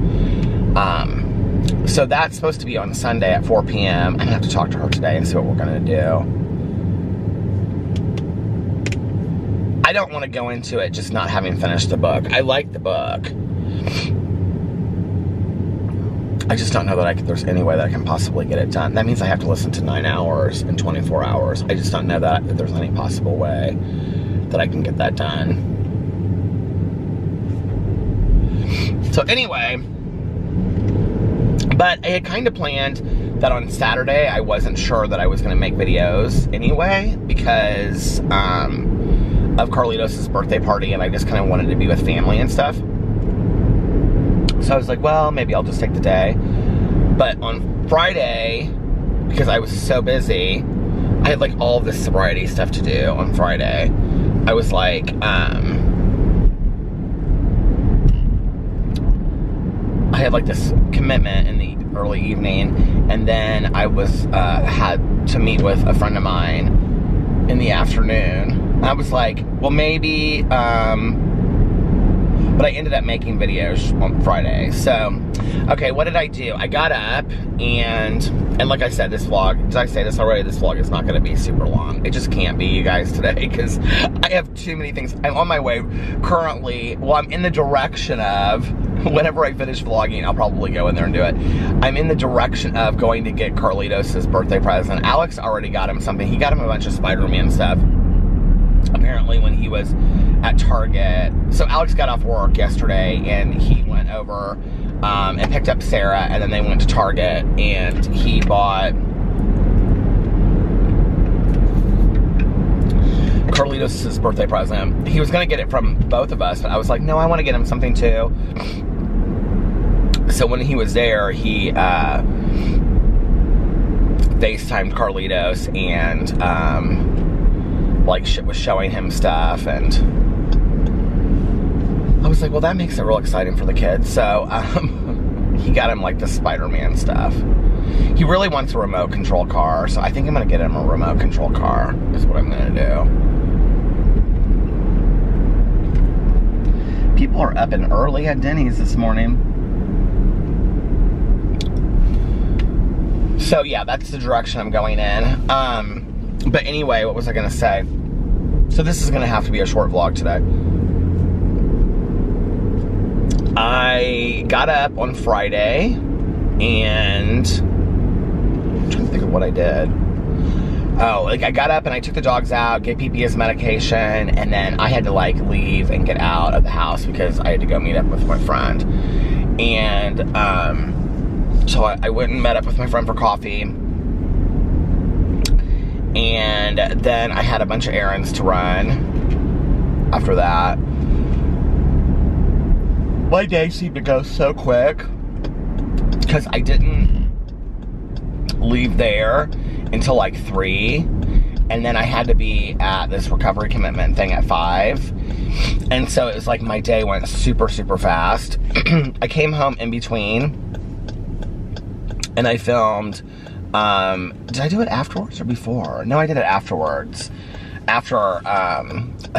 So that's supposed to be on Sunday at 4 p.m. I'm gonna have to talk to her today and see what we're gonna do. I don't want to go into it just not having finished the book. I like the book. I just don't know that there's any way that I can possibly get it done. That means I have to listen to 9 hours in 24 hours. I just don't know that there's any possible way that I can get that done. So anyway, but I had kind of planned that on Saturday I wasn't sure that I was going to make videos anyway because of Carlitos' birthday party, and I just kind of wanted to be with family and stuff. So I was like, well, maybe I'll just take the day. But on Friday, because I was so busy, I had like all this sobriety stuff to do on Friday. I was like, I had like this commitment in the early evening, and then I was had to meet with a friend of mine in the afternoon. I was like, well, maybe, but I ended up making videos on Friday. So, okay, what did I do? I got up, and like I said, this vlog, did I say this already? This vlog is not going to be super long. It just can't be, you guys, today, because I have too many things. I'm on my way currently, well, I'm in the direction of, whenever I finish vlogging, I'll probably go in there and do it. I'm in the direction of going to get Carlitos' birthday present. Alex already got him something. He got him a bunch of Spider-Man stuff. Apparently when he was at Target. So Alex got off work yesterday, and he went over and picked up Sarah, and then they went to Target, and he bought Carlitos' birthday present. He was gonna get it from both of us, but I was like, no, I want to get him something too. So when he was there, he FaceTimed Carlitos and like was showing him stuff, and I was like, well, that makes it real exciting for the kids. So he got him like the Spider-Man stuff. He really wants a remote control car, so I think I'm gonna get him a remote control car is what I'm gonna do. People are up and early at Denny's this morning. So yeah, that's the direction I'm going in. But anyway, what was I gonna say? So this is gonna have to be a short vlog today. I got up on Friday, and I'm trying to think of what I did. Oh, like I got up and I took the dogs out, gave PP his medication, and then I had to like leave and get out of the house because I had to go meet up with my friend. And So I went and met up with my friend for coffee. And then I had a bunch of errands to run after that. My day seemed to go so quick because I didn't leave there until like 3. And then I had to be at this recovery commitment thing at 5. And so it was like my day went super, super fast. I came home in between and I filmed. Did I do it afterwards or before? No, I did it afterwards. After,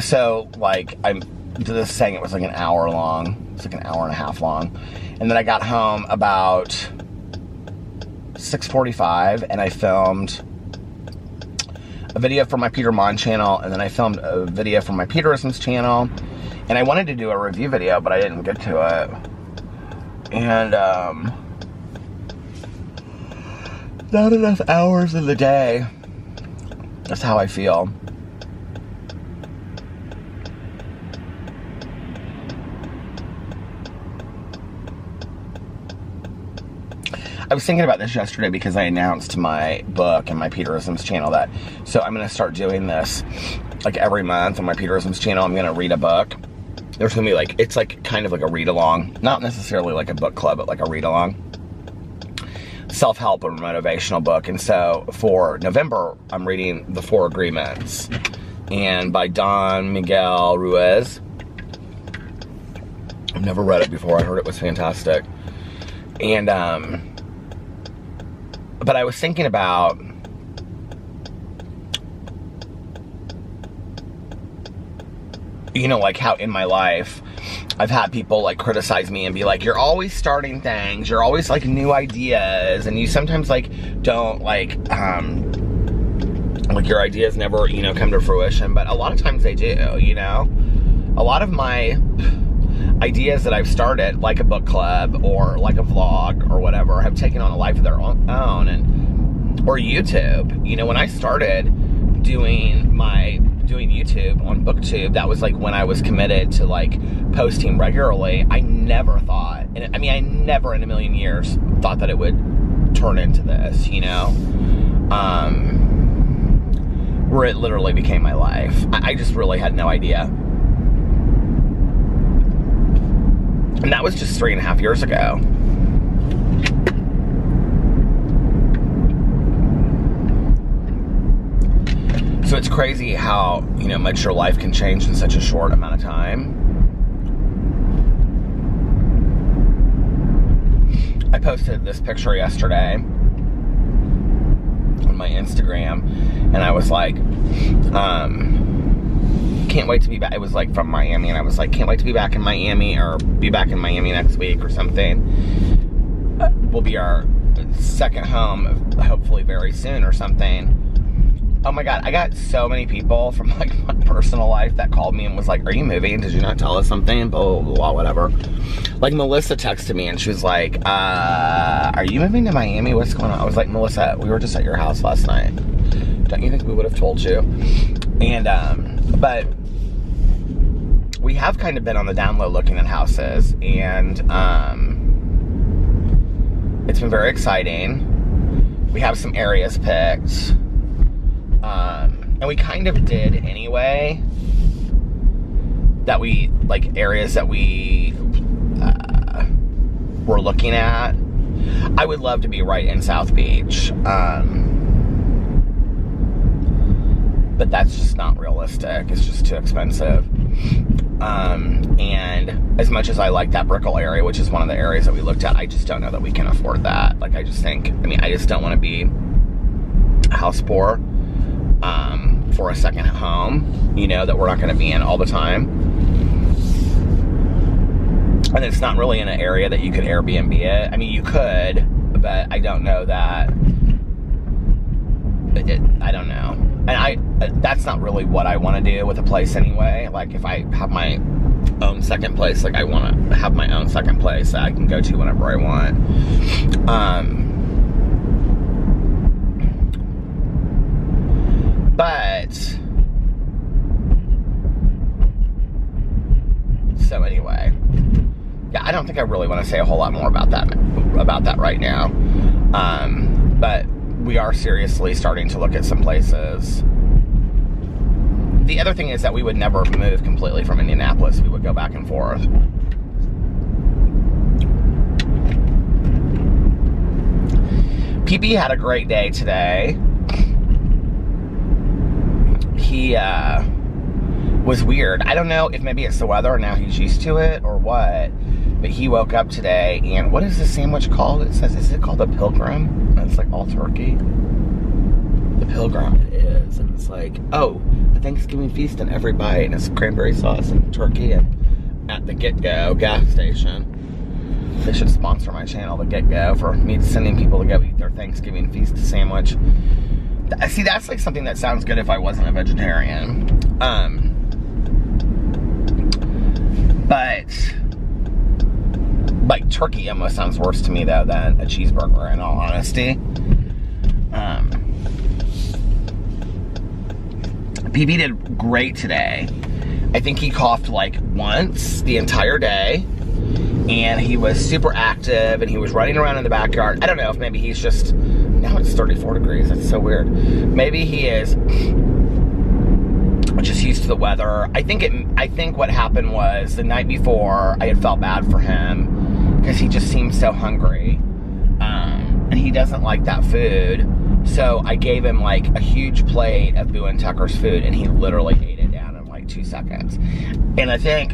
so like I'm just saying it was like an hour long. It's like an hour and a half long. And then I got home about 6:45 and I filmed a video for my Peter Mon channel, and then I filmed a video for my Peterisms channel, and I wanted to do a review video, but I didn't get to it. And not enough hours in the day. That's how I feel. I was thinking about this yesterday because I announced my book and my Peterisms channel that, so I'm going to start doing this like every month on my Peterisms channel. I'm going to read a book. There's going to be like, it's like kind of like a read-along, not necessarily like a book club, but like a read-along, self-help or motivational book. And so for November, I'm reading The 4 Agreements, and by Don Miguel Ruiz. I've never read it before. I heard it was fantastic. And, but I was thinking about like how in my life I've had people like criticize me and be like, you're always starting things, you're always like new ideas, and you sometimes like don't like your ideas never, come to fruition, but a lot of times they do, A lot of my ideas that I've started, like a book club or like a vlog or whatever, have taken on a life of their own, or YouTube. When I started doing YouTube on BookTube, that was like when I was committed to like posting regularly. I never thought, and I never in a million years thought that it would turn into this, where it literally became my life. I just really had no idea. And that was just 3.5 years ago. So it's crazy how, much your life can change in such a short amount of time. I posted this picture yesterday on my Instagram, and I was like, can't wait to be back. It was like from Miami, and I was like, can't wait to be back in Miami, or be back in Miami next week or something. Will be our second home, hopefully very soon or something. Oh my God, I got so many people from like my personal life that called me and was like, are you moving? Did you not tell us something? Blah, blah, blah, whatever. Like Melissa texted me and she was like, are you moving to Miami? What's going on? I was like, Melissa, we were just at your house last night. Don't you think we would have told you? And, but we have kind of been on the down low looking at houses, and it's been very exciting. We have some areas picked. And we kind of did anyway, that we, like, areas that we were looking at. I would love to be right in South Beach, but that's just not realistic. It's just too expensive. And as much as I like that Brickell area, which is one of the areas that we looked at, I just don't know that we can afford that. Like, I just think, I just don't want to be house poor. For a second home, that we're not going to be in all the time. And it's not really in an area that you could Airbnb it. You could, but I don't know that. I don't know. And that's not really what I want to do with a place anyway. Like, if I have my own second place, like, I want to have my own second place that I can go to whenever I want. But, so anyway, yeah, I don't think I really want to say a whole lot more about that right now. But we are seriously starting to look at some places. The other thing is that we would never move completely from Indianapolis. We would go back and forth. PP had a great day today. He was weird. I don't know if maybe it's the weather and now he's used to it or what, but he woke up today and what is this sandwich called? It says, is it called a Pilgrim? It's like all turkey. The Pilgrim it is. And it's like, oh, a Thanksgiving feast in every bite, and it's cranberry sauce and turkey and at the Get Go gas station. They should sponsor my channel, the Get Go, for me sending people to go eat their Thanksgiving feast sandwich. See, that's like something that sounds good if I wasn't a vegetarian. But like turkey almost sounds worse to me though than a cheeseburger, in all honesty. PP did great today. I think he coughed like once the entire day, and he was super active and he was running around in the backyard. I don't know if maybe he's just, now it's 34 degrees, that's so weird. Maybe he is just used to the weather. I think what happened was the night before I had felt bad for him because he just seemed so hungry, and he doesn't like that food. So I gave him like a huge plate of Boo and Tucker's food, and he literally ate it down in like 2 seconds. And I think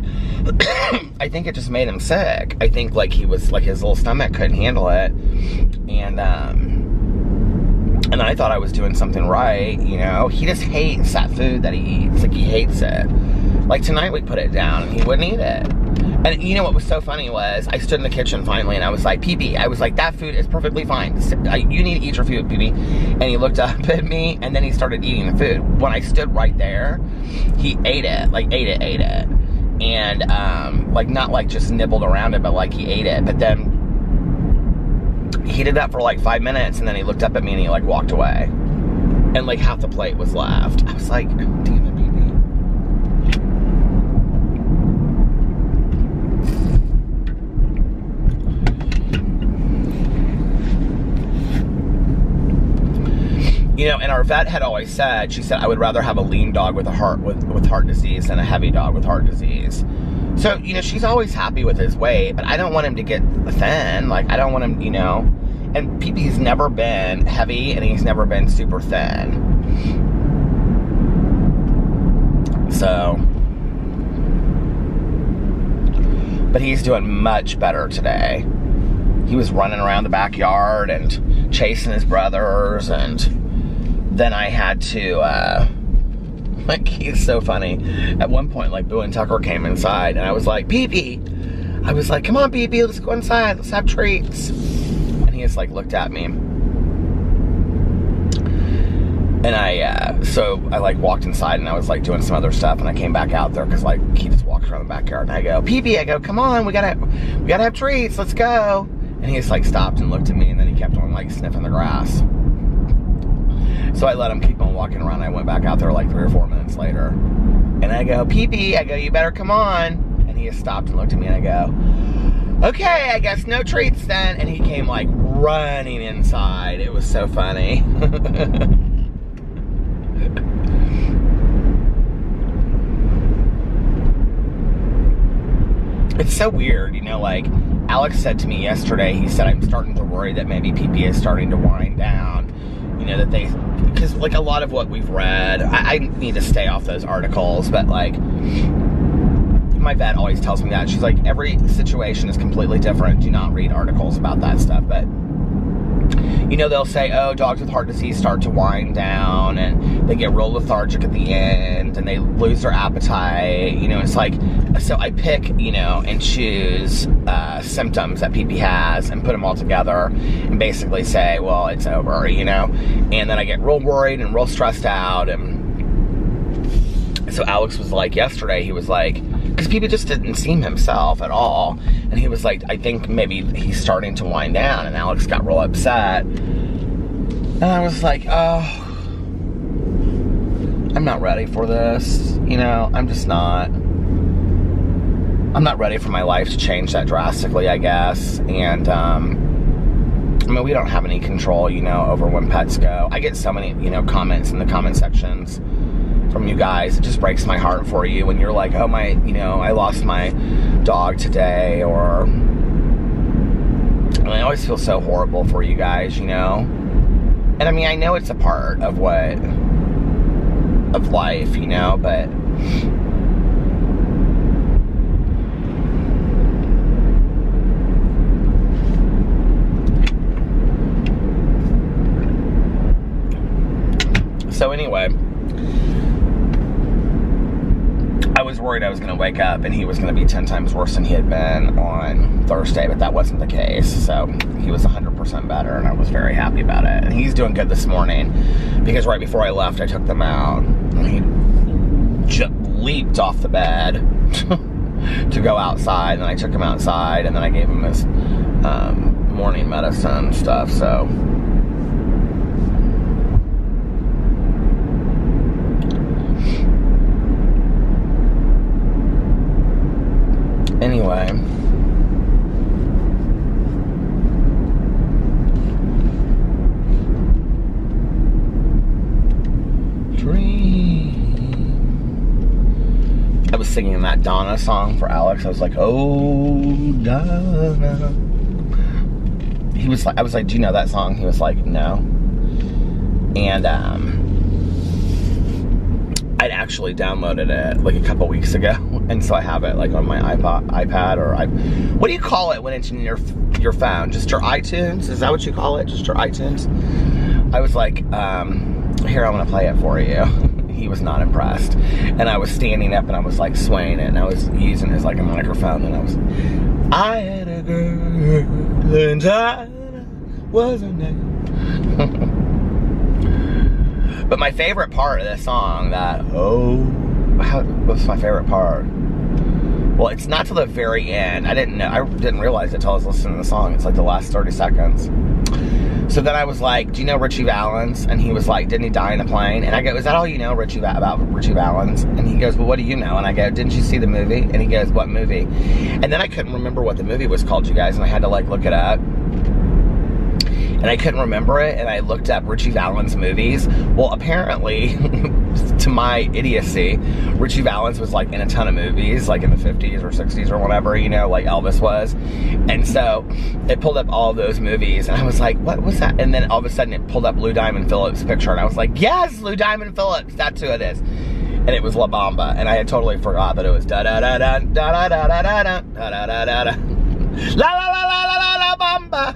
it just made him sick. I think like he was like his little stomach couldn't handle it, and I thought I was doing something right, you know. He just hates that food that he eats. Like, he hates it. Like, tonight we put it down, and he wouldn't eat it. And you know what was so funny was, I stood in the kitchen finally, and I was like, PP, I was like, that food is perfectly fine. You need to eat your food, PP. And he looked up at me, and then he started eating the food. When I stood right there, he ate it. Like, ate it. And, like, not like just nibbled around it, but like he ate it. But then he did that for like 5 minutes, and then he looked up at me and he like walked away, and like half the plate was left. I was like, damn it, baby. You know, and our vet had always said, she said, I would rather have a lean dog with heart disease than a heavy dog with heart disease. So, you know, she's always happy with his weight, but I don't want him to get thin. Like, I don't want him, you know. And PP's never been heavy, and he's never been super thin. So, but he's doing much better today. He was running around the backyard and chasing his brothers, and then I had to, like, he's so funny. At one point, like, Boo and Tucker came inside, and I was like, PP! I was like, come on, PP, let's go inside, let's have treats. And he just, like, looked at me. And so I, like, walked inside, and I was, like, doing some other stuff, and I came back out there, because, like, he just walked around the backyard, and I go, PP, I go, come on, we gotta have treats, let's go. And he just, like, stopped and looked at me, and then he kept on, like, sniffing the grass. So I let him keep on walking around. I went back out there like 3 or 4 minutes later. And I go, PP, I go, you better come on. And he just stopped and looked at me, and I go, okay, I guess no treats then. And he came like running inside. It was so funny. It's so weird, you know, like Alex said to me yesterday, he said, I'm starting to worry that maybe PP is starting to wind down. You know, that they, because like a lot of what we've read, I need to stay off those articles, but like, my vet always tells me that. She's like, every situation is completely different. Do not read articles about that stuff. But, you know, they'll say, oh, dogs with heart disease start to wind down, and they get real lethargic at the end, and they lose their appetite. You know, it's like, so I pick, you know, and choose symptoms that PP has and put them all together and basically say, well, it's over, you know. And then I get real worried and real stressed out. And so Alex was like, yesterday, he was like, because PP just didn't seem himself at all. And he was like, I think maybe he's starting to wind down. And Alex got real upset. And I was like, oh, I'm not ready for this. You know, I'm just not. I'm not ready for my life to change that drastically, I guess. And, I mean, we don't have any control, you know, over when pets go. I get so many, you know, comments in the comment sections from you guys. It just breaks my heart for you when you're like, oh, you know, I lost my dog today, or, and I always feel so horrible for you guys, you know. And I mean, I know it's a part of life, you know, but so anyway, I was worried I was going to wake up and he was going to be 10 times worse than he had been on Thursday, but that wasn't the case. So he was 100% better, and I was very happy about it. And he's doing good this morning, because right before I left, I took them out, and he just leaped off the bed to go outside, and I took him outside, and then I gave him his morning medicine stuff, so. Anyway, I was singing that Donna song for Alex. I was like, oh, Donna. He was like, I was like, do you know that song? He was like, no. And I'd actually downloaded it like a couple weeks ago, and so I have it like on my iPad, or what do you call it when it's in your phone? Just your iTunes? Is that what you call it? Just your iTunes? I was like, here, I'm gonna play it for you. He was not impressed, and I was standing up and I was like swaying it, and I was using it as like a microphone, and I had a girl and I wasn't there. But my favorite part of this song, what's my favorite part? Well, it's not till the very end. I didn't realize it till I was listening to the song. It's like the last 30 seconds. So then I was like, do you know Richie Valens? And he was like, didn't he die in a plane? And I go, is that all you know, about Richie Valens? And he goes, well, what do you know? And I go, didn't you see the movie? And he goes, what movie? And then I couldn't remember what the movie was called, you guys, and I had to like look it up. And I couldn't remember it, and I looked up Richie Valens movies. Well, apparently, to my idiocy, Richie Valens was like in a ton of movies, like in the 50s or 60s or whatever, you know, like Elvis was. And so it pulled up all of those movies, and I was like, what was that? And then all of a sudden it pulled up Lou Diamond Phillips' picture, and I was like, yes, Lou Diamond Phillips, that's who it is. And it was La Bamba, and I had totally forgot that it was da-da-da-da, da-da-da-da-da, da-da-da-da-da, la-la-la-la-la-la Bamba.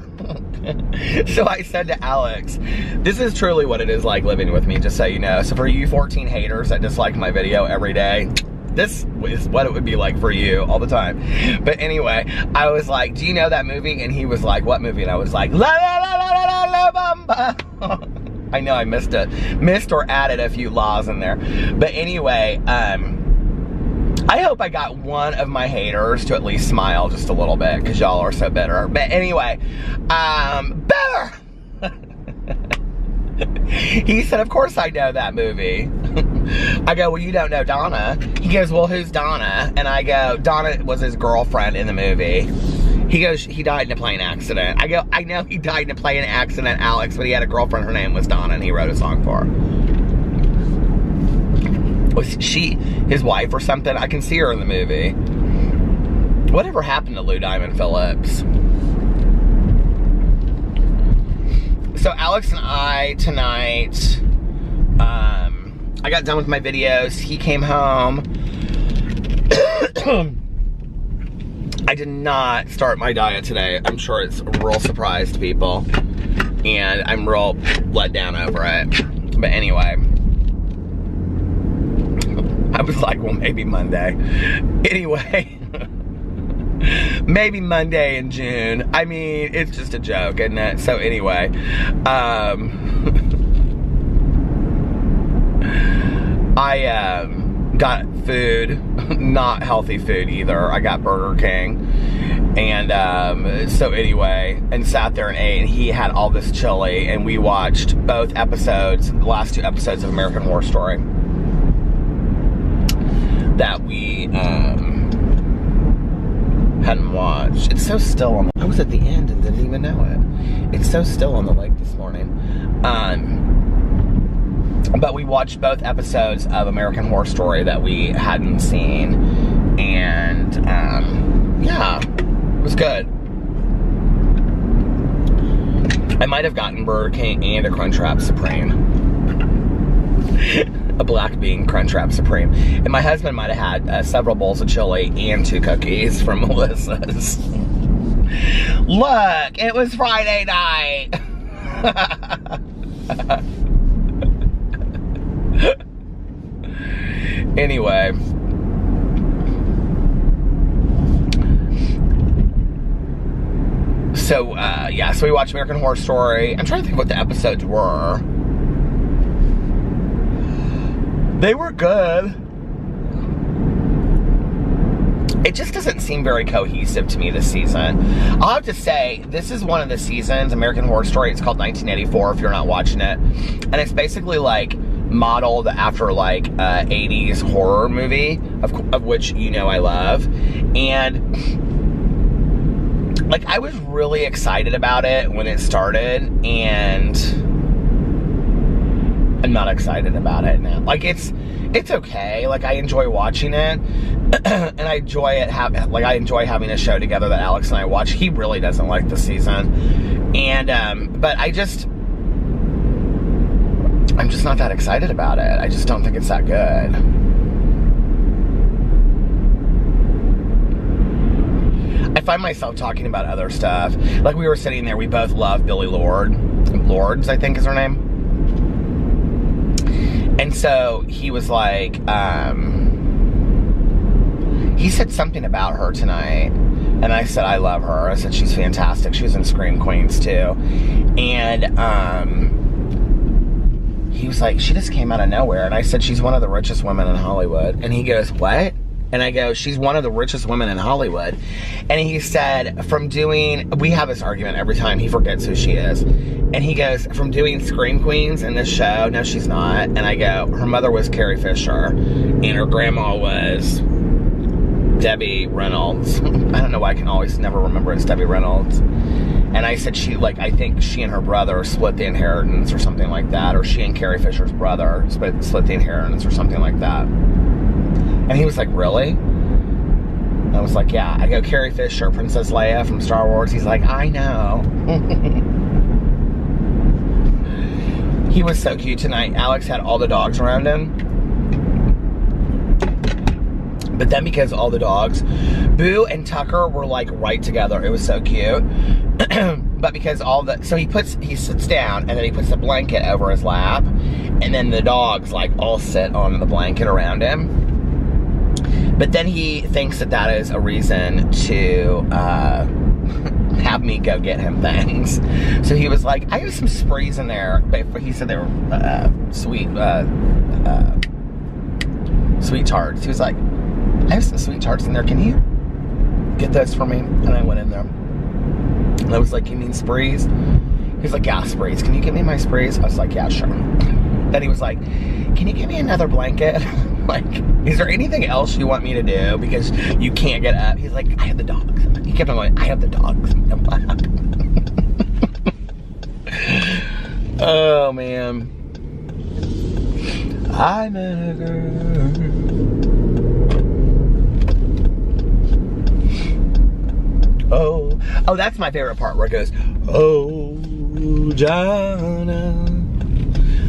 So I said to Alex, this is truly what it is like living with me, just so you know. So for you 14 haters that dislike my video every day, this is what it would be like for you all the time. But anyway, I was like, do you know that movie? And he was like, what movie? And I was like, la la la la la la Bamba. I know I missed or added a few laws in there. But anyway, I hope I got one of my haters to at least smile just a little bit, because y'all are so bitter. But anyway, better! He said, of course I know that movie. I go, well, you don't know Donna. He goes, well, who's Donna? And I go, Donna was his girlfriend in the movie. He goes, he died in a plane accident. I go, I know he died in a plane accident, Alex, but he had a girlfriend, her name was Donna, and he wrote a song for her. Was she his wife or something? I can see her in the movie. Whatever happened to Lou Diamond Phillips? So Alex and I tonight, I got done with my videos. He came home. I did not start my diet today. I'm sure it's a real surprise to people, and I'm real let down over it. But anyway, I was like, well, maybe Monday. Anyway, maybe Monday in June. I mean, it's just a joke, isn't it? So anyway, I got food, not healthy food either. I got Burger King. And so anyway, and sat there and ate, and he had all this chili, and we watched both episodes, the last 2 episodes of American Horror Story that we hadn't watched. It's so still on the, I was at the end and didn't even know it. It's so still on the lake this morning. But we watched both episodes of American Horror Story that we hadn't seen. And, yeah, it was good. I might have gotten Burger King and a Crunchwrap Supreme. A black bean Crunchwrap Supreme. And my husband might have had several bowls of chili and 2 cookies from Melissa's. Look, it was Friday night. Anyway. So, yeah, so we watched American Horror Story. I'm trying to think what the episodes were. They were good. It just doesn't seem very cohesive to me this season. I'll have to say, this is one of the seasons, American Horror Story. It's called 1984 if you're not watching it. And it's basically like modeled after like 80s horror movie, of which you know I love. And like I was really excited about it when it started, and I'm not excited about it now. Like it's okay. Like I enjoy watching it, and I enjoy it. I enjoy having a show together that Alex and I watch. He really doesn't like the season, and but I'm just not that excited about it. I just don't think it's that good. I find myself talking about other stuff. Like we were sitting there, we both love Billie Lourd. Lourdes, I think is her name. And so he was like, he said something about her tonight. And I said, I love her. I said, she's fantastic. She was in Scream Queens too. And he was like, she just came out of nowhere. And I said, she's one of the richest women in Hollywood. And he goes, what? And I go, she's one of the richest women in Hollywood. And he said, we have this argument every time, he forgets who she is. And he goes, from doing Scream Queens in this show, no she's not. And I go, her mother was Carrie Fisher, and her grandma was Debbie Reynolds. I don't know why I can always never remember it's Debbie Reynolds. And I said I think she and her brother split the inheritance or something like that. Or she and Carrie Fisher's brother split the inheritance or something like that. And he was like, really? I was like, yeah. I go, Carrie Fisher, Princess Leia from Star Wars. He's like, I know. He was so cute tonight. Alex had all the dogs around him. But then because all the dogs, Boo and Tucker were like right together. It was so cute. But because so he sits down and then he puts the blanket over his lap. And then the dogs like all sit on the blanket around him. But then he thinks that is a reason to have me go get him things. So he was like, I have some sprees in there. But he said they were sweet tarts. He was like, I have some sweet tarts in there. Can you get those for me? And I went in there. And I was like, you mean sprees? He was like, yeah, sprees. Can you get me my sprees? I was like, yeah, sure. Then he was like, can you get me another blanket? Like, is there anything else you want me to do? Because you can't get up. He's like, I have the dogs. He kept on going, I have the dogs. Oh, man. I met a girl. Oh, that's my favorite part where it goes, oh, Jana.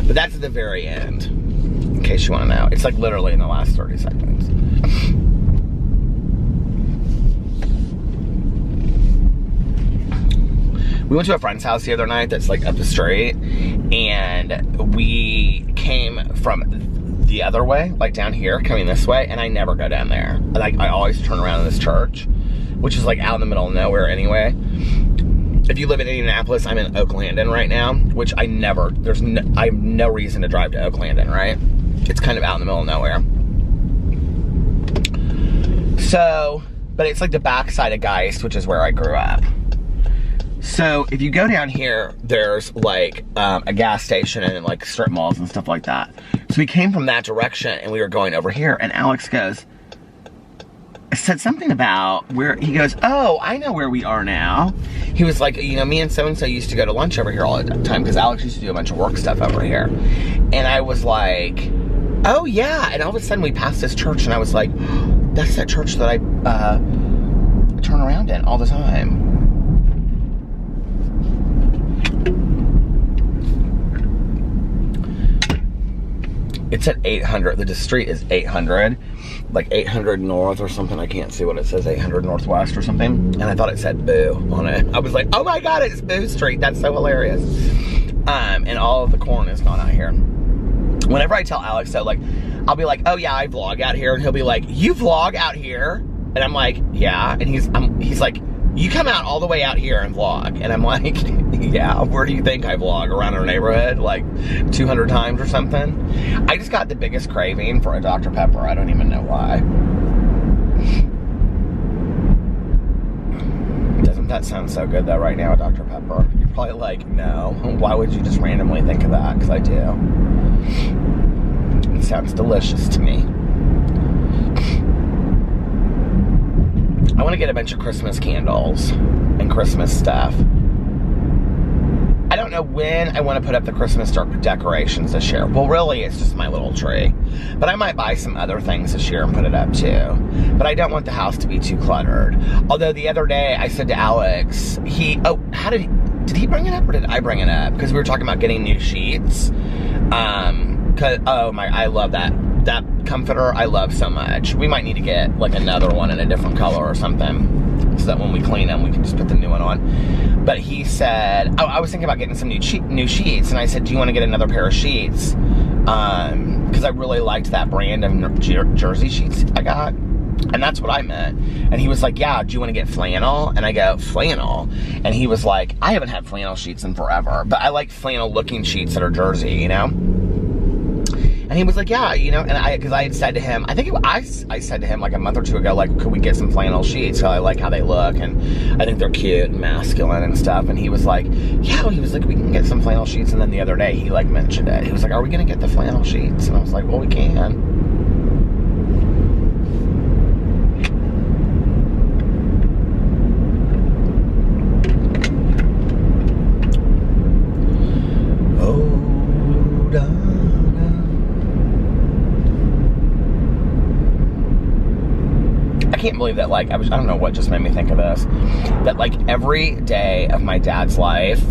But that's at the very end, in case you want to know. It's like literally in the last 30 seconds. We went to a friend's house the other night that's like up the street, and we came from the other way, like down here, coming this way, and I never go down there. Like, I always turn around in this church, which is like out in the middle of nowhere anyway. If you live in Indianapolis, I'm in Oaklandon right now, which I have no reason to drive to Oaklandon, right? It's kind of out in the middle of nowhere. So, but it's like the backside of Geist, which is where I grew up. So if you go down here, there's like a gas station and like strip malls and stuff like that. So we came from that direction and we were going over here, and Alex goes, said something about where, he goes, oh, I know where we are now. He was like, you know, me and so-and-so used to go to lunch over here all the time because Alex used to do a bunch of work stuff over here. And I was like, oh yeah. And all of a sudden we passed this church and I was like, that's that church that I turn around in all the time. It's at 800. The street is 800. Like 800 North or something. I can't see what it says. 800 Northwest or something. And I thought it said Boo on it. I was like, oh my God, it's Boo Street. That's so hilarious. And all of the corn is gone out here. Whenever I tell Alex that, like, I'll be like, oh yeah, I vlog out here. And he'll be like, you vlog out here? And I'm like, yeah. And he's like, you come out all the way out here and vlog. And I'm like, yeah, where do you think I vlog? Around our neighborhood? Like 200 times or something? I just got the biggest craving for a Dr. Pepper. I don't even know why. Doesn't that sound so good though right now, Dr. Pepper? You're probably like, no. Why would you just randomly think of that? Because I do. It sounds delicious to me. I want to get a bunch of Christmas candles and Christmas stuff. I don't know when I want to put up the Christmas decorations this year. Well, really, it's just my little tree. But I might buy some other things this year and put it up too. But I don't want the house to be too cluttered. Although the other day I said to Alex, did he bring it up or did I bring it up? Because we were talking about getting new sheets. I love that comforter. I love so much. We might need to get like another one in a different color or something, so that when we clean them, we can just put the new one on. But he said, I was thinking about getting some new sheets, and I said, do you want to get another pair of sheets? Because I really liked that brand of jersey sheets I got. And that's what I meant. And he was like, yeah, do you want to get flannel? And I go, flannel? And he was like, I haven't had flannel sheets in forever, but I like flannel looking sheets that are jersey, you know? And he was like, yeah, you know, and because I had said to him, I said to him like a month or two ago, like, could we get some flannel sheets? So I like how they look, and I think they're cute and masculine and stuff. And he was like, yeah, he was like, we can get some flannel sheets. And then the other day, he like mentioned it. He was like, are we going to get the flannel sheets? And I was like, well, we can. I can't believe that, like, I don't know what just made me think of this, that like every day of my dad's life,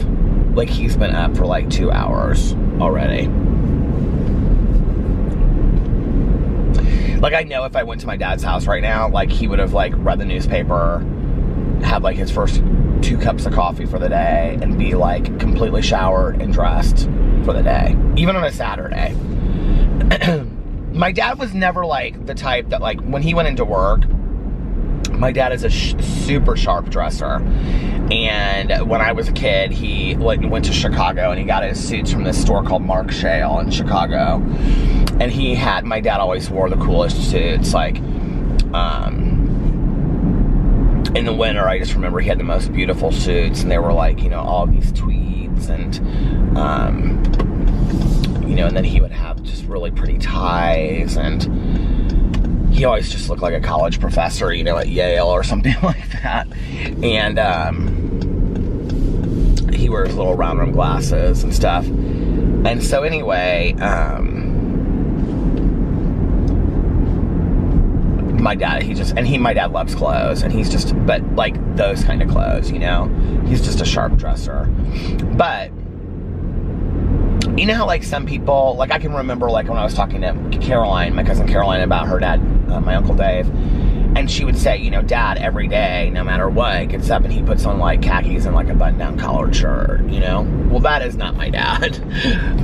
like he's been up for like 2 hours already. Like I know if I went to my dad's house right now, like he would have like read the newspaper, had like his first 2 cups of coffee for the day, and be like completely showered and dressed for the day, even on a Saturday. My dad was never like the type that, like, when he went into work, my dad is a super sharp dresser. And when I was a kid, he went to Chicago and he got his suits from this store called Mark Shale in Chicago. And my dad always wore the coolest suits. Like, in the winter, I just remember he had the most beautiful suits, and they were like, you know, all these tweeds and, you know, and then he would have just really pretty ties, and he always just looked like a college professor, you know, at Yale or something like that. And he wears little round rim glasses and stuff. And so anyway, my dad, my dad loves clothes, and he's just, but like those kind of clothes, you know, he's just a sharp dresser. But you know how like some people, like I can remember like when I was talking to Caroline, my cousin Caroline, about her dad, my Uncle Dave, and she would say, you know, Dad every day, no matter what, gets up and he puts on like khakis and like a button-down collared shirt, you know? Well, that is not my dad.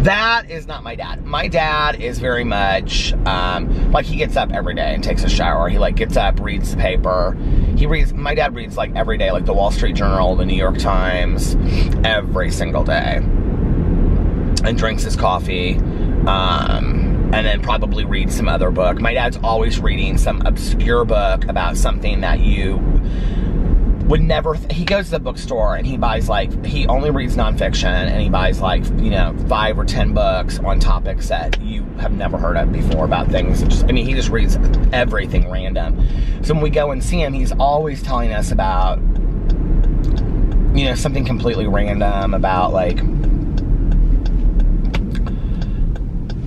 That is not my dad. My dad is very much, like he gets up every day and takes a shower. He like gets up, reads the paper. My dad reads like every day, like the Wall Street Journal, the New York Times, every single day. And drinks his coffee, and then probably reads some other book. My dad's always reading some obscure book about something that you would never, he goes to the bookstore and he buys like, he only reads nonfiction, and he buys like, you know, 5 or 10 books on topics that you have never heard of before about things. I mean, he just reads everything random. So when we go and see him, he's always telling us about, you know, something completely random about like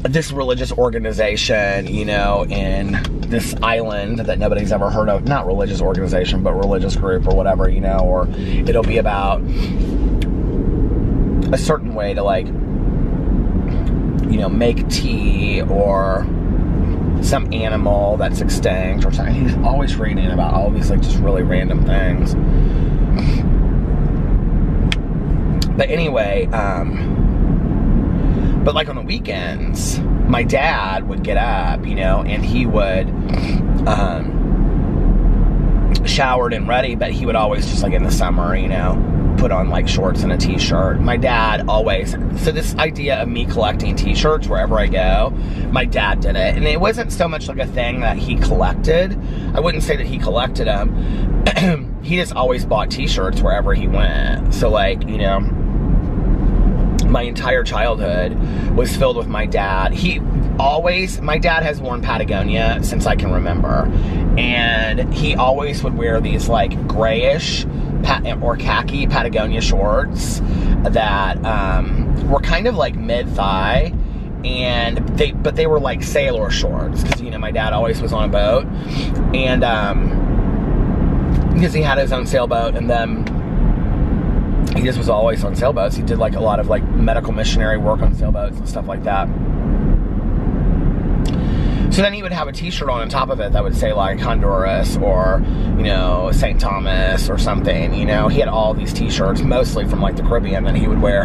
this religious organization, you know, in this island that nobody's ever heard of. Not religious organization, but religious group or whatever, you know, or it'll be about a certain way to like, you know, make tea, or some animal that's extinct or something. He's always reading about all these like just really random things. But anyway, but like on the weekends, my dad would get up, you know, and he would, showered and ready, but he would always just like in the summer, you know, put on like shorts and a t-shirt. My dad always, so this idea of me collecting t-shirts wherever I go, my dad did it. And it wasn't so much like a thing that he collected. I wouldn't say that he collected them. He just always bought t-shirts wherever he went. So like, you know, my entire childhood was filled with my dad. My dad has worn Patagonia since I can remember. And he always would wear these like grayish or khaki Patagonia shorts that were kind of like mid-thigh, but they were like sailor shorts, because, you know, my dad always was on a boat, and because he had his own sailboat, and then he just was always on sailboats. He did like a lot of like medical missionary work on sailboats and stuff like that. So then he would have a t-shirt on top of it that would say like Honduras, or, you know, St. Thomas or something, you know. He had all these t-shirts, mostly from like the Caribbean, that he would wear,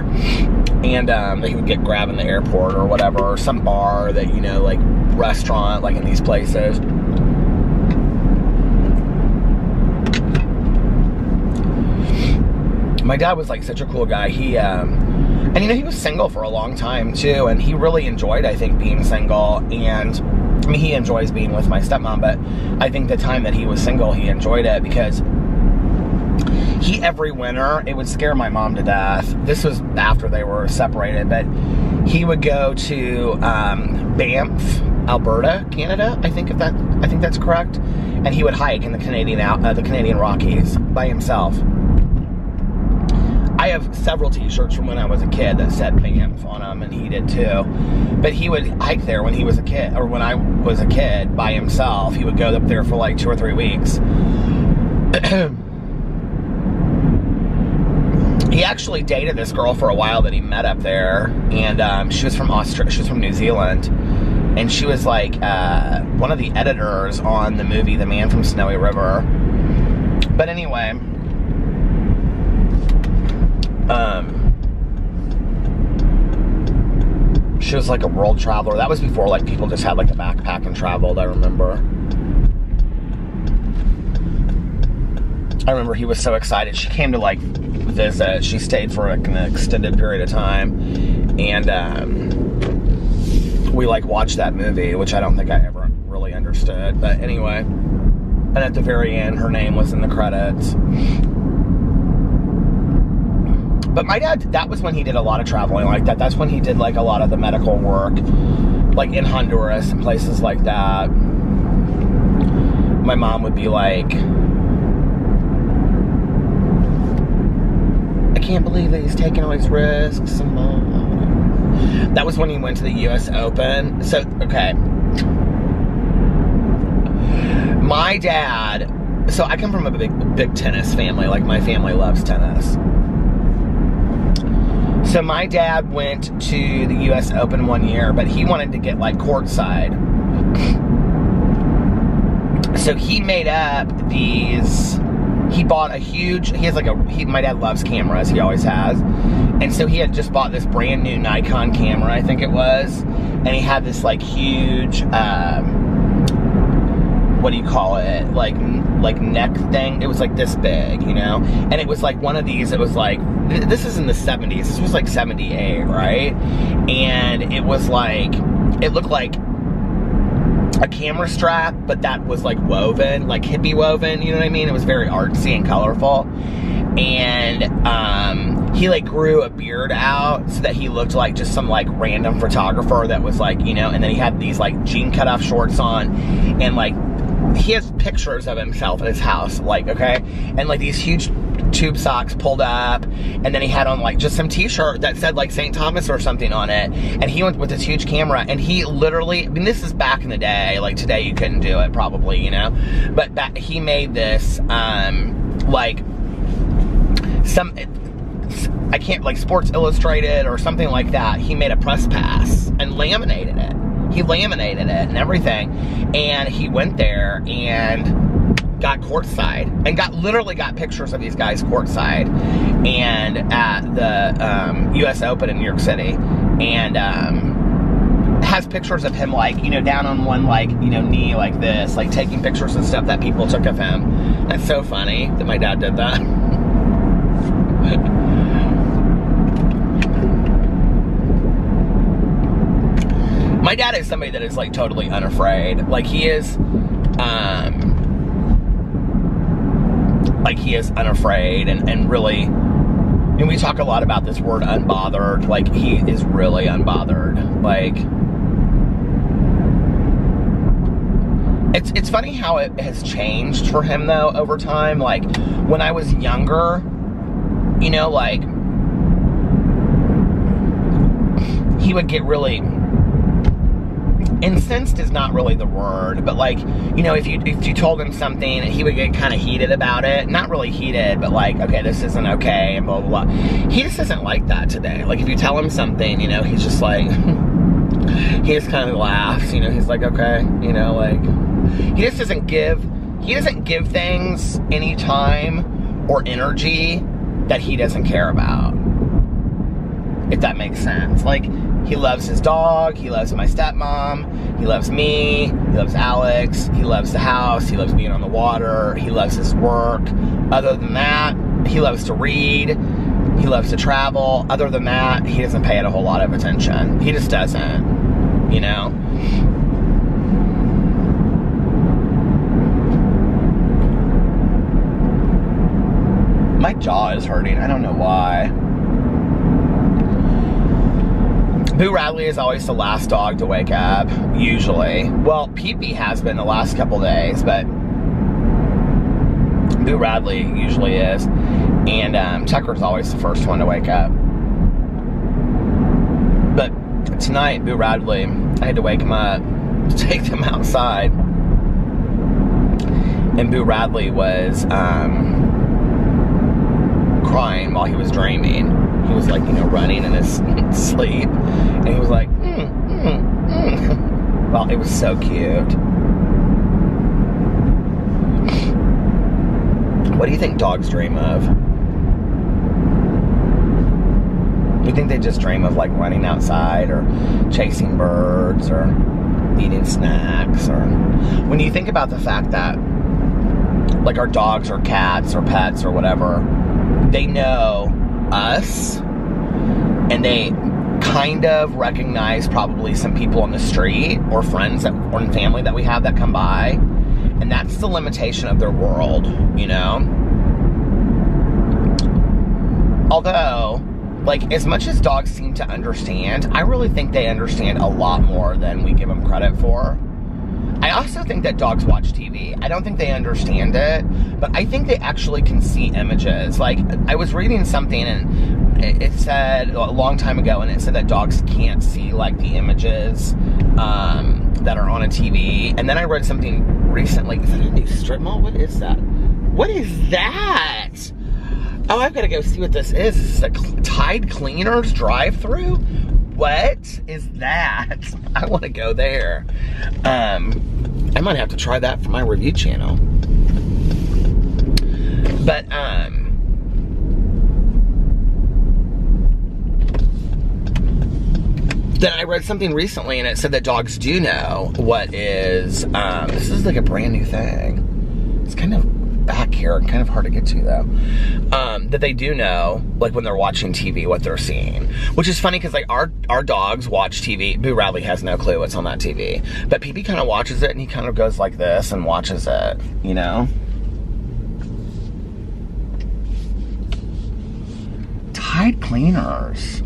and that he would get grabbed in the airport or whatever, or some bar that, you know, like restaurant, like in these places. My dad was like such a cool guy. He, and you know, he was single for a long time too, and he really enjoyed, I think, being single. And I mean, he enjoys being with my stepmom, but I think the time that he was single, he enjoyed it, because he, every winter, it would scare my mom to death. This was after they were separated, but he would go to Banff, Alberta, Canada. I think that's correct. And he would hike in the Canadian Rockies by himself. I have several t-shirts from when I was a kid that said Banff on them, and he did too. But he would hike there when he was a kid, or when I was a kid, by himself. He would go up there for like 2 or 3 weeks. He actually dated this girl for a while that he met up there, and she was from Australia. She was from New Zealand, and she was like one of the editors on the movie The Man from Snowy River. But anyway, she was like a world traveler. That was before like people just had like a backpack and traveled, I remember. I remember he was so excited. She came to like visit. She stayed for like an extended period of time, and we like watched that movie, which I don't think I ever really understood. But anyway, and at the very end, her name was in the credits. But my dad, that was when he did a lot of traveling like that. That's when he did like a lot of the medical work, like in Honduras and places like that. My mom would be like, I can't believe that he's taking all these risks. That was when he went to the US Open. So, okay. My dad, so I come from a big tennis family. Like, my family loves tennis. So my dad went to the US Open one year, but he wanted to get like courtside. So he made up these, he bought a huge, my dad loves cameras, he always has. And so he had just bought this brand new Nikon camera, I think it was. And he had this like huge, what do you call it? Like neck thing. It was like this big, you know? And it was like one of these, it was like, this is in the 70s. This was like 78, right? And it was like, it looked like a camera strap, but that was like woven, like hippie woven, you know what I mean? It was very artsy and colorful. And he like grew a beard out so that he looked like just some like random photographer that was like, you know, and then he had these like jean cutoff shorts on, and like he has pictures of himself at his house, like, okay, and like these huge tube socks pulled up, and then he had on like just some t-shirt that said like St. Thomas or something on it, and he went with this huge camera, and he literally, I mean, this is back in the day, like today you couldn't do it probably, you know, but he made this like some, I can't, like Sports Illustrated or something like that, he made a press pass and laminated it. He laminated it and everything, and he went there and got courtside, and literally got pictures of these guys courtside, and at the US Open in New York City, and has pictures of him like, you know, down on one like, you know, knee like this, like taking pictures and stuff that people took of him. That's so funny that my dad did that. My dad is somebody that is like totally unafraid. Like he is unafraid, and really, and we talk a lot about this word unbothered. Like he is really unbothered. Like it's funny how it has changed for him though over time. Like when I was younger, you know, like he would get really incensed, is not really the word, but like, you know, if you told him something, he would get kind of heated about it. Not really heated, but like, okay, this isn't okay, and blah, blah, blah. He just isn't like that today. Like, if you tell him something, you know, he's just like, he just kind of laughs, you know, he's like, okay, you know, like, he just doesn't give things any time or energy that he doesn't care about, if that makes sense. Like, he loves his dog, he loves my stepmom, he loves me, he loves Alex, he loves the house, he loves being on the water, he loves his work. Other than that, he loves to read, he loves to travel. Other than that, he doesn't pay it a whole lot of attention. He just doesn't, you know? My jaw is hurting, I don't know why. Boo Radley is always the last dog to wake up, usually. Well, Pee-Pee has been the last couple days, but Boo Radley usually is. And Tucker's always the first one to wake up. But tonight, Boo Radley, I had to wake him up to take them outside. And Boo Radley was crying while he was dreaming. He was like, you know, running in his sleep, and he was like, Well, it was so cute. What do you think dogs dream of? You think they just dream of like running outside, or chasing birds, or eating snacks? Or when you think about the fact that like our dogs or cats or pets or whatever, they know us, and they kind of recognize probably some people on the street, or friends that, or family that we have that come by, and that's the limitation of their world, you know? Although, like, as much as dogs seem to understand, I really think they understand a lot more than we give them credit for. I also think that dogs watch TV. I don't think they understand it, but I think they actually can see images. Like, I was reading something, and it said a long time ago, and it said that dogs can't see like the images that are on a TV. And then I read something recently. Is that a new strip mall? What is that? What is that? Oh, I've got to go see what this is. Is this a Tide Cleaners drive-through? What is that? I want to go there. I might have to try that for my review channel. But, then I read something recently, and it said that dogs do know what is, this is like a brand new thing. It's kind of back here, kind of hard to get to though, that they do know, like when they're watching TV, what they're seeing. Which is funny because like our dogs watch TV. Boo Radley has no clue what's on that TV. But PB kind of watches it and he kind of goes like this and watches it, you know? Tide cleaners.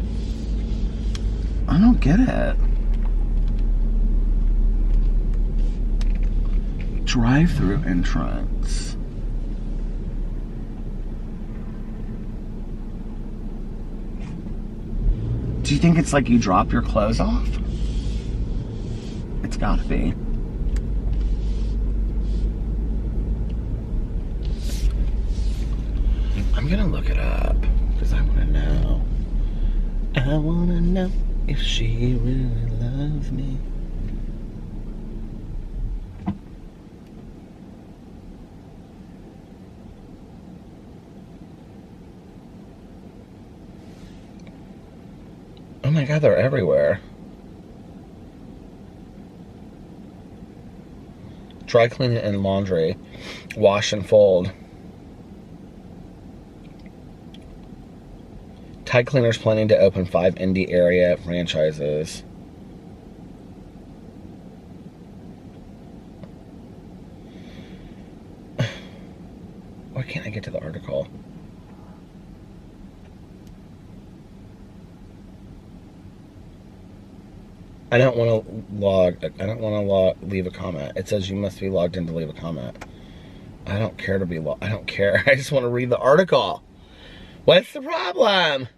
I don't get it. Drive-through entrance. Do you think it's like you drop your clothes off? It's gotta be. I'm gonna look it up because I wanna know. I wanna know if she really loves me. Oh my God, they're everywhere. Dry cleaning and laundry. Wash and fold. Tide Cleaners planning to open 5 indie area franchises. Why can't I get to the article? I don't want to leave a comment. It says you must be logged in to leave a comment. I don't care to be I don't care. I just want to read the article. What's the problem?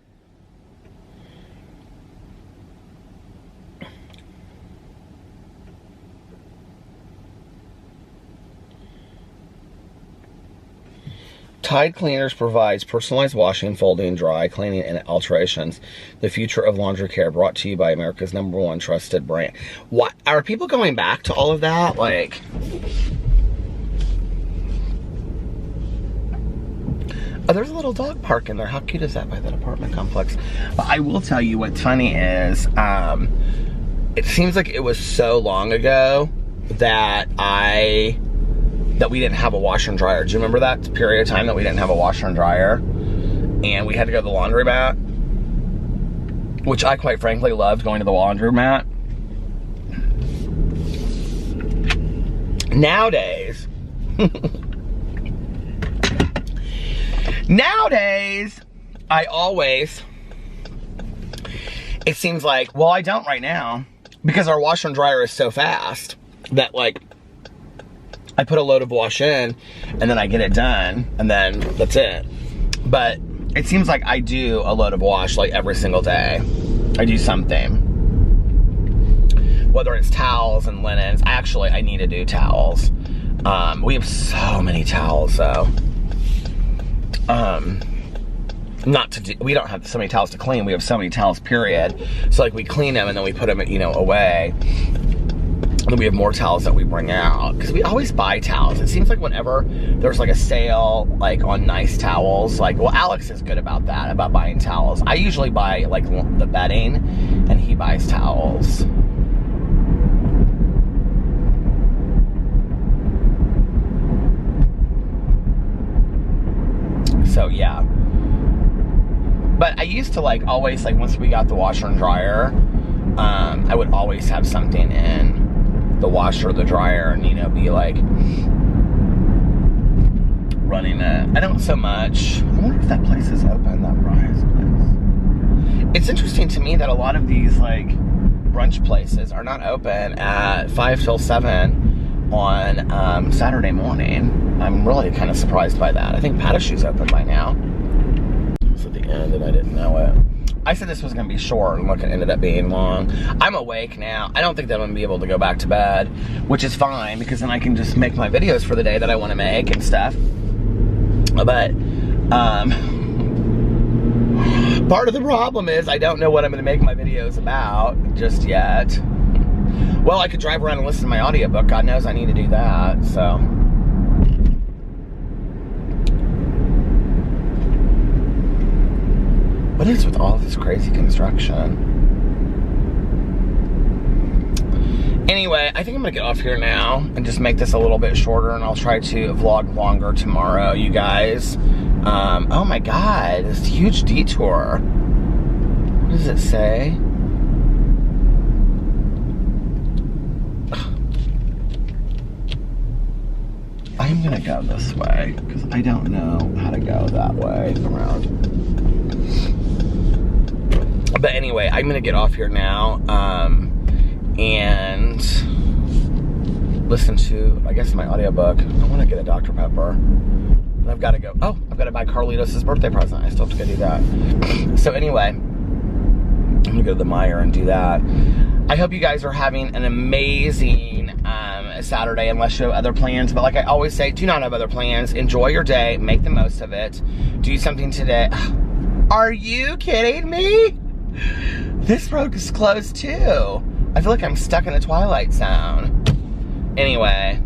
Tide Cleaners provides personalized washing, folding, dry cleaning, and alterations. The future of laundry care, brought to you by America's #1 trusted brand. What are people going back to all of that? Like, oh, there's a little dog park in there. How cute is that by that apartment complex? But I will tell you what's funny is, it seems like it was so long ago that we didn't have a washer and dryer. Do you remember that period of time that we didn't have a washer and dryer? And we had to go to the laundromat, which I quite frankly loved going to the laundromat. Nowadays, it seems like, well, I don't right now because our washer and dryer is so fast that like, I put a load of wash in and then I get it done and then that's it. But it seems like I do a load of wash like every single day. I do something. Whether it's towels and linens. Actually, I need to do towels. We have so many towels though. We don't have so many towels to clean. We have so many towels, period. So like we clean them and then we put them, you know, away. And then we have more towels that we bring out because we always buy towels. It seems like whenever there's like a sale like on nice towels, like, well, Alex is good about that, about buying towels. I usually buy like the bedding and he buys towels. So yeah. But I used to like always, like once we got the washer and dryer, I would always have something in the washer or the dryer and, you know, be like running it. I don't so much. I wonder if that place is open, that Rise place. It's interesting to me that a lot of these like brunch places are not open at 5 till 7 on Saturday morning. I'm really kind of surprised by that. I think Patachou's open by now. It's at the end and I didn't know it. I said this was going to be short, and look, it ended up being long. I'm awake now. I don't think that I'm going to be able to go back to bed, which is fine, because then I can just make my videos for the day that I want to make and stuff. But, part of the problem is I don't know what I'm going to make my videos about just yet. Well, I could drive around and listen to my audiobook. God knows I need to do that, so. What is with all this crazy construction? Anyway, I think I'm gonna get off here now and just make this a little bit shorter, and I'll try to vlog longer tomorrow, you guys. Oh my God, this huge detour. What does it say? I'm gonna go this way because I don't know how to go that way around. But anyway, I'm gonna get off here now and listen to, I guess, my audiobook. I wanna get a Dr. Pepper. And I've gotta go, oh, I've gotta buy Carlitos' birthday present. I still have to go do that. So anyway, I'm gonna go to the Meijer and do that. I hope you guys are having an amazing Saturday, unless you have other plans. But like I always say, do not have other plans. Enjoy your day, make the most of it. Do something today. Are you kidding me? This road is closed too. I feel like I'm stuck in a Twilight Zone. Anyway,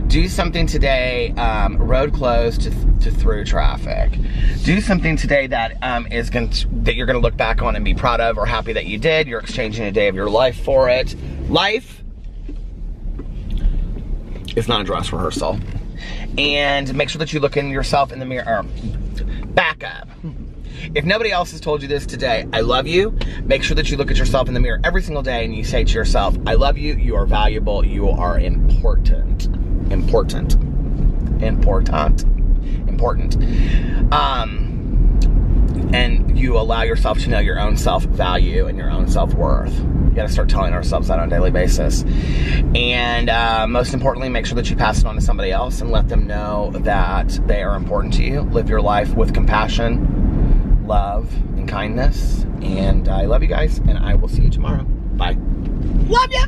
do something today, road closed to through traffic. Do something today that that you're gonna look back on and be proud of, or happy that you did. You're exchanging a day of your life for it. Life is not a dress rehearsal. And make sure that you look in yourself in the mirror. Back up. If nobody else has told you this today, I love you. Make sure that you look at yourself in the mirror every single day and you say to yourself, I love you, you are valuable, you are important. Important. And you allow yourself to know your own self-value and your own self-worth. You gotta start telling ourselves that on a daily basis. And most importantly, make sure that you pass it on to somebody else and let them know that they are important to you. Live your life with compassion, love, and kindness. And I love you guys, and I will see you tomorrow. Bye. Love ya!